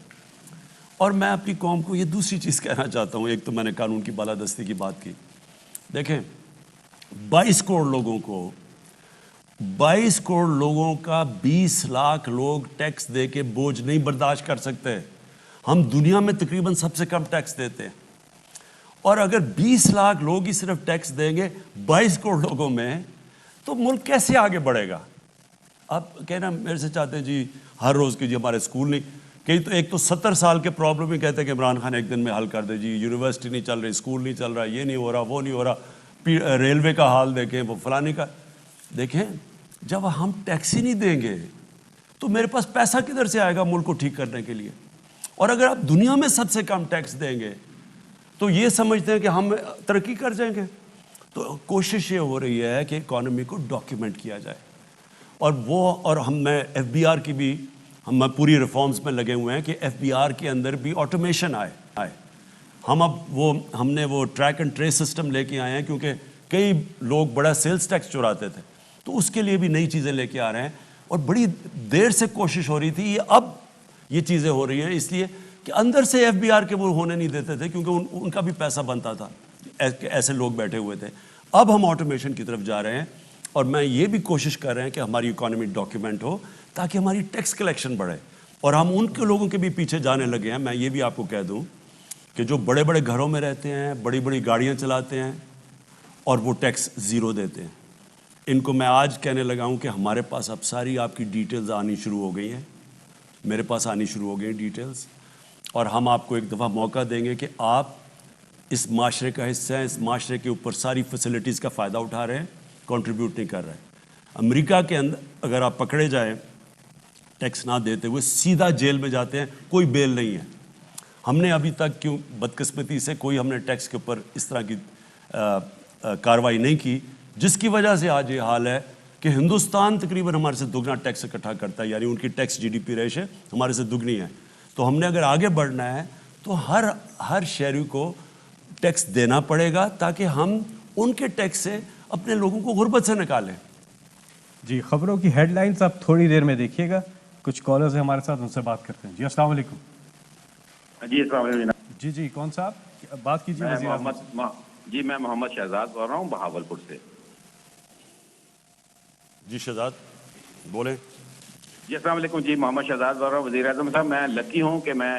اور میں اپنی قوم کو یہ دوسری چیز کہنا چاہتا ہوں. ایک تو میں نے قانون کی بالادستی کی بات کی. دیکھیں، 22 کروڑ لوگوں کا 20 لاکھ لوگ ٹیکس دے کے بوجھ نہیں برداشت کر سکتے. ہم دنیا میں تقریباً سب سے کم ٹیکس دیتے ہیں، اور اگر 20 لاکھ لوگ ہی صرف ٹیکس دیں گے 22 کروڑ لوگوں میں، تو ملک کیسے آگے بڑھے گا؟ آپ کہنا میرے سے چاہتے ہیں جی ہر روز کی جی ہمارے اسکول نہیں، ایک تو 70 سال کے پرابلم ہی کہتے ہیں کہ عمران خان ایک دن میں حل کر دے. جی یونیورسٹی نہیں چل رہی، اسکول نہیں چل رہا، یہ نہیں ہو رہا، وہ نہیں ہو رہا. ریلوے کا حال دیکھیں، وہ فلانی کا دیکھیں. جب ہم ٹیکس ہی نہیں دیں گے تو میرے پاس پیسہ کدھر سے آئے گا ملک کو ٹھیک کرنے کے لیے؟ اور اگر آپ دنیا میں سب سے کم ٹیکس دیں گے تو یہ سمجھتے ہیں کہ ہم ترقی کر جائیں گے. تو کوشش یہ ہو رہی ہے کہ اکانومی کو ڈاکیومنٹ کیا جائے. اور میں FBR کی بھی ہم پوری ریفارمز میں لگے ہوئے ہیں کہ FBR کے اندر بھی آٹومیشن آئے. ہم نے وہ ٹریک اینڈ ٹریس سسٹم لے کے آئے ہیں، کیونکہ کئی لوگ بڑا سیلز ٹیکس چراتے تھے. تو اس کے لیے بھی نئی چیزیں لے کے آ رہے ہیں. اور بڑی دیر سے کوشش ہو رہی تھی، اب یہ چیزیں ہو رہی ہیں، اس لیے کہ اندر سے FBR کے وہ ہونے نہیں دیتے تھے، کیونکہ ان کا بھی پیسہ بنتا تھا، ایسے لوگ بیٹھے ہوئے تھے. اب ہم آٹومیشن کی طرف جا رہے ہیں، اور میں یہ بھی کوشش کر رہے ہیں کہ ہماری اکانومی ڈاکیومنٹ ہو تاکہ ہماری ٹیکس کلیکشن بڑھے. اور ہم ان کے لوگوں کے بھی پیچھے جانے لگے ہیں. میں یہ بھی آپ کو کہہ دوں کہ جو بڑے بڑے گھروں میں رہتے ہیں، بڑی بڑی گاڑیاں چلاتے ہیں، اور وہ ٹیکس زیرو دیتے ہیں، ان کو میں آج کہنے لگا ہوں کہ ہمارے پاس اب ساری آپ کی ڈیٹیلز آنی شروع ہو گئی ہیں. میرے پاس آنی شروع ہو گئی ہیں ڈیٹیلز، اور ہم آپ کو ایک دفعہ موقع دیں گے کہ آپ اس معاشرے کا حصہ ہیں، اس معاشرے کے اوپر ساری فیسلٹیز کا فائدہ اٹھا رہے ہیں، کنٹریبیوٹ نہیں کر رہے ہیں. امریکہ کے اندر اگر آپ پکڑے جائیں ٹیکس نہ دیتے ہوئے، سیدھا جیل میں جاتے ہیں، کوئی بیل نہیں ہے. ہم نے ابھی تک کیوں بدقسمتی سے کوئی ہم نے ٹیکس کے اوپر اس طرح کی کارروائی نہیں کی، جس کی وجہ سے آج یہ حال ہے کہ ہندوستان تقریباً ہمارے سے دگنا ٹیکس اکٹھا کرتا ہے. یعنی ان کی ٹیکس GDP ریش ہے ہمارے سے دگنی ہے. تو ہم نے اگر آگے بڑھنا ہے تو ہر شہری کو ٹیکس دینا پڑے گا، تاکہ ہم ان کے ٹیکس سے اپنے لوگوں کو غربت سے نکالیں. جی، خبروں کی ہیڈ لائنز آپ تھوڑی دیر میں دیکھیے گا. کچھ کالرز ہیں ہمارے ساتھ، ان سے بات کرتے ہیں. جی السلام علیکم. جی السلام علیکم. جی کون صاحب بات کیجیے؟ جی میں محمد شہزاد بول رہا ہوں بہاولپور سے. جی شہزاد بولیں. جی السلام علیکم. جی محمد شہزاد بول رہا ہوں. وزیر اعظم صاحب، میں لکی ہوں کہ میں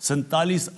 47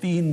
3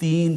3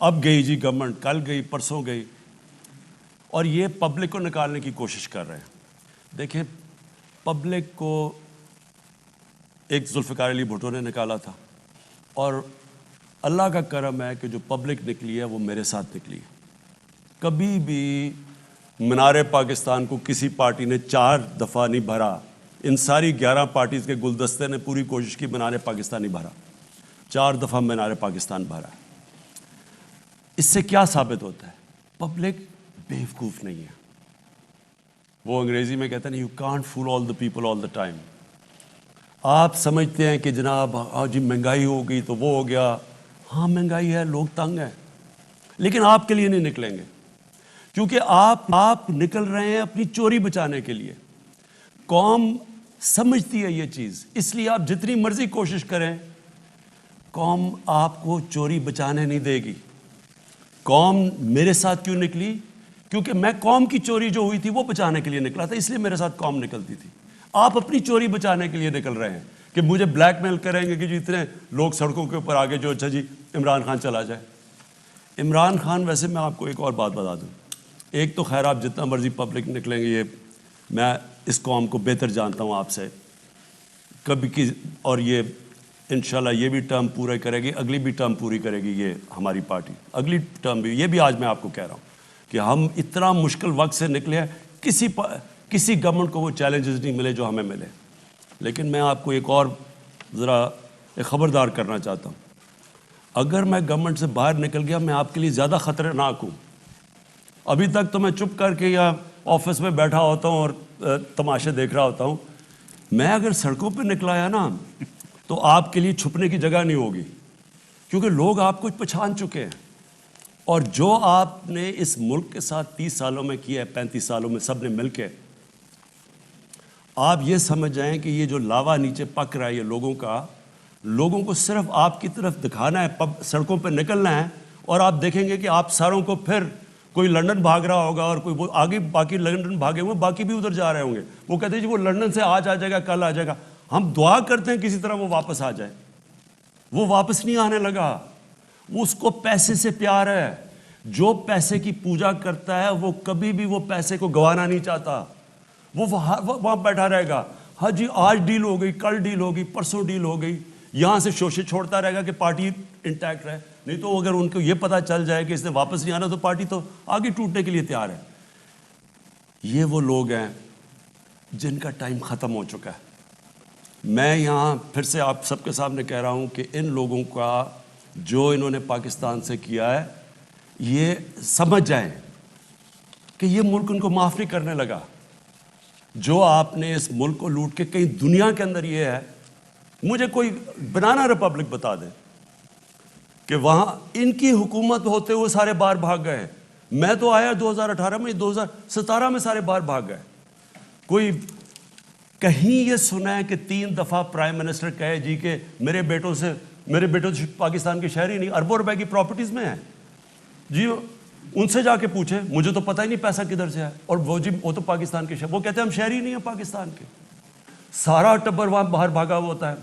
اب گئی جی گورنمنٹ، کل گئی، پرسوں گئی، اور یہ پبلک کو نکالنے کی کوشش کر رہے ہیں. دیکھیں پبلک کو ایک ذوالفقار علی بھٹو نے نکالا تھا، اور اللہ کا کرم ہے کہ جو پبلک نکلی ہے وہ میرے ساتھ نکلی ہے. کبھی بھی مینار پاکستان کو کسی پارٹی نے 4 دفعہ نہیں بھرا. ان ساری 11 پارٹیز کے گلدستے نے پوری کوشش کی مینار پاکستان نہیں بھرا. 4 دفعہ مینار پاکستان بھرا. اس سے کیا ثابت ہوتا ہے؟ پبلک بیوقوف نہیں ہے. وہ انگریزی میں کہتے ہیں you can't fool all the people all the time. آپ سمجھتے ہیں کہ جناب جی مہنگائی ہو گئی تو وہ ہو گیا. ہاں مہنگائی ہے، لوگ تنگ ہیں، لیکن آپ کے لیے نہیں نکلیں گے، کیونکہ آپ نکل رہے ہیں اپنی چوری بچانے کے لیے. قوم سمجھتی ہے یہ چیز، اس لیے آپ جتنی مرضی کوشش کریں قوم آپ کو چوری بچانے نہیں دے گی. قوم میرے ساتھ کیوں نکلی؟ کیونکہ میں قوم کی چوری جو ہوئی تھی وہ بچانے کے لیے نکلا تھا، اس لیے میرے ساتھ قوم نکلتی تھی. آپ اپنی چوری بچانے کے لیے نکل رہے ہیں کہ مجھے بلیک میل کریں گے کہ جی اتنے لوگ سڑکوں کے اوپر آگے جو اچھا جی عمران خان چلا جائے. عمران خان، ویسے میں آپ کو ایک اور بات بتا دوں. ایک تو خیر آپ جتنا مرضی پبلک نکلیں گے، یہ میں اس قوم کو بہتر جانتا ہوں آپ سے کبھی کی، اور یہ انشاءاللہ یہ بھی ٹرم پورا کرے گی، اگلی بھی ٹرم پوری کرے گی یہ ہماری پارٹی، اگلی ٹرم بھی. یہ بھی آج میں آپ کو کہہ رہا ہوں کہ ہم اتنا مشکل وقت سے نکلے ہیں، کسی گورنمنٹ کو وہ چیلنجز نہیں ملے جو ہمیں ملے. لیکن میں آپ کو ایک اور ذرا خبردار کرنا چاہتا ہوں. اگر میں گورنمنٹ سے باہر نکل گیا میں آپ کے لیے زیادہ خطرناک ہوں. ابھی تک تو میں چپ کر کے یا آفس میں بیٹھا ہوتا ہوں اور تماشے دیکھ رہا ہوتا ہوں. میں اگر سڑکوں پہ نکلا ہے نا تو آپ کے لیے چھپنے کی جگہ نہیں ہوگی، کیونکہ لوگ آپ کو پہچان چکے ہیں. اور جو آپ نے اس ملک کے ساتھ 30 سالوں میں کیا ہے، 35 سالوں میں سب نے مل کے، آپ یہ سمجھ جائیں کہ یہ جو لاوا نیچے پک رہا ہے یہ لوگوں کو صرف آپ کی طرف دکھانا ہے، سڑکوں پہ نکلنا ہے، اور آپ دیکھیں گے کہ آپ ساروں کو پھر کوئی لندن بھاگ رہا ہوگا اور کوئی آگے باقی لندن بھاگے ہوئے باقی بھی ادھر جا رہے ہوں گے. وہ کہتے ہیں جی وہ لندن سے آج آ جائے گا، کل آ جائے گا. ہم دعا کرتے ہیں کسی طرح وہ واپس آ جائے. وہ واپس نہیں آنے لگا. وہ اس کو پیسے سے پیار ہے. جو پیسے کی پوجا کرتا ہے وہ کبھی بھی وہ پیسے کو گوانا نہیں چاہتا. وہ وہاں بیٹھا رہے گا. ہاں جی آج ڈیل ہو گئی، کل ڈیل ہو گئی، پرسوں ڈیل ہو گئی، یہاں سے شوشے چھوڑتا رہے گا کہ پارٹی انٹیکٹ رہے. نہیں تو اگر ان کو یہ پتہ چل جائے کہ اس نے واپس نہیں آنا تو پارٹی تو آگے ٹوٹنے کے لیے تیار ہے. یہ وہ لوگ ہیں جن کا ٹائم ختم ہو چکا ہے. میں یہاں پھر سے آپ سب کے سامنے کہہ رہا ہوں کہ ان لوگوں کا جو انہوں نے پاکستان سے کیا ہے یہ سمجھ جائیں کہ یہ ملک ان کو معاف نہیں کرنے لگا. جو آپ نے اس ملک کو لوٹ کے کہیں دنیا کے اندر یہ ہے، مجھے کوئی بنانا ریپبلک بتا دے کہ وہاں ان کی حکومت ہوتے ہوئے سارے باہر بھاگ گئے. میں تو آیا 2018 میں، 2017 میں سارے باہر بھاگ گئے. کوئی کہیں یہ سنا ہے کہ 3 دفعہ پرائم منسٹر کہے جی کہ میرے بیٹوں سے پاکستان کے شہری نہیں، اربوں روپے کی پراپرٹیز میں ہیں جی، ان سے جا کے پوچھیں، مجھے تو پتہ ہی نہیں پیسہ کدھر سے ہے. اور وہ جی وہ تو پاکستان کے وہ کہتے ہیں ہم شہری نہیں ہیں پاکستان کے. سارا ٹبر وہاں باہر بھاگا ہوا ہوتا ہے.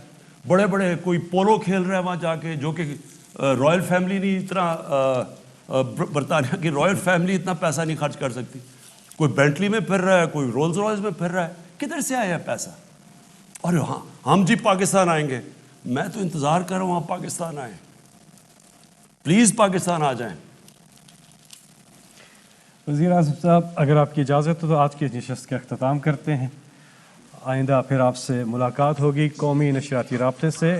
بڑے بڑے کوئی پولو کھیل رہا ہے وہاں جا کے، جو کہ رائل فیملی نہیں اتنا، برطانیہ کی رائل فیملی اتنا پیسہ نہیں خرچ کر سکتی. کوئی بینٹلی میں پھر رہا ہے، کوئی رولز رائس میں پھر رہا ہے. کدھر سے آیا پیسہ؟ اور ہاں ہم جی پاکستان آئیں گے. میں تو انتظار کر رہا ہوں آپ پاکستان آئیں، پلیز پاکستان آ جائیں. وزیر اعظم صاحب اگر آپ کی اجازت ہو تو آج کی نشست کا اختتام کرتے ہیں. آئندہ پھر آپ سے ملاقات ہوگی قومی نشریاتی رابطے سے.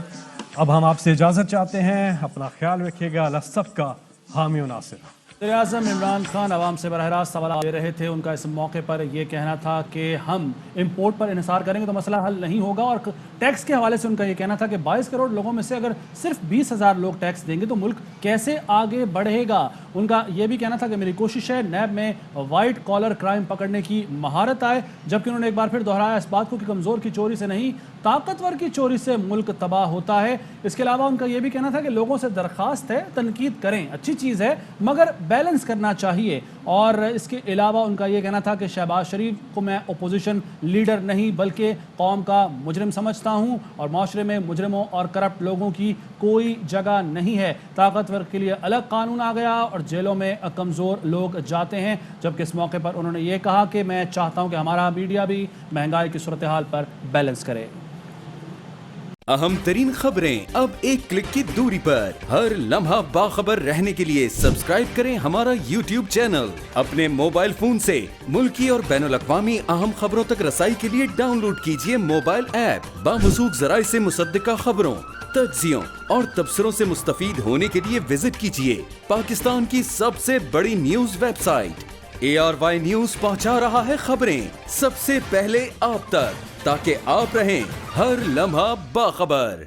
اب ہم آپ سے اجازت چاہتے ہیں. اپنا خیال رکھیے گا. اللہ سب کا حامی و ناصر. وزیر اعظم عمران خان عوام سے براہ راست سوالات دے رہے تھے. ان کا اس موقع پر یہ کہنا تھا کہ ہم امپورٹ پر انحصار کریں گے تو مسئلہ حل نہیں ہوگا، اور ٹیکس کے حوالے سے ان کا یہ کہنا تھا کہ 22 کروڑ لوگوں میں سے اگر صرف 20,000 لوگ ٹیکس دیں گے تو ملک کیسے آگے بڑھے گا. ان کا یہ بھی کہنا تھا کہ میری کوشش ہے نیب میں وائٹ کالر کرائم پکڑنے کی مہارت آئے، جبکہ انہوں نے ایک بار پھر دہرایا اس بات کو کہ کمزور کی چوری سے نہیں طاقتور کی چوری سے ملک تباہ ہوتا ہے. اس کے علاوہ ان کا یہ بھی کہنا تھا کہ لوگوں سے درخواست ہے تنقید کریں، اچھی چیز ہے مگر بیلنس کرنا چاہیے. اور اس کے علاوہ ان کا یہ کہنا تھا کہ شہباز شریف کو میں اپوزیشن لیڈر نہیں بلکہ قوم کا مجرم سمجھتا ہوں اور معاشرے میں مجرموں اور کرپٹ لوگوں کی کوئی جگہ نہیں ہے. طاقتور کے لیے الگ قانون آ گیا اور جیلوں میں کمزور لوگ جاتے ہیں. جبکہ اس موقع پر انہوں نے یہ کہا کہ میں چاہتا ہوں کہ ہمارا میڈیا بھی مہنگائی کی صورتحال پر بیلنس کرے. اہم ترین خبریں اب ایک کلک کی دوری پر. ہر لمحہ باخبر رہنے کے لیے سبسکرائب کریں ہمارا یوٹیوب چینل. اپنے موبائل فون سے ملکی اور بین الاقوامی اہم خبروں تک رسائی کے لیے ڈاؤن لوڈ کیجیے موبائل ایپ. باموثوق ذرائع سے مصدقہ خبروں، تجزیوں اور تبصروں سے مستفید ہونے کے لیے وزٹ کیجیے پاکستان کی سب سے بڑی news website. ARY news پہنچا رہا ہے خبریں سب سے پہلے آپ تک تاکہ آپ رہیں ہر لمحہ باخبر.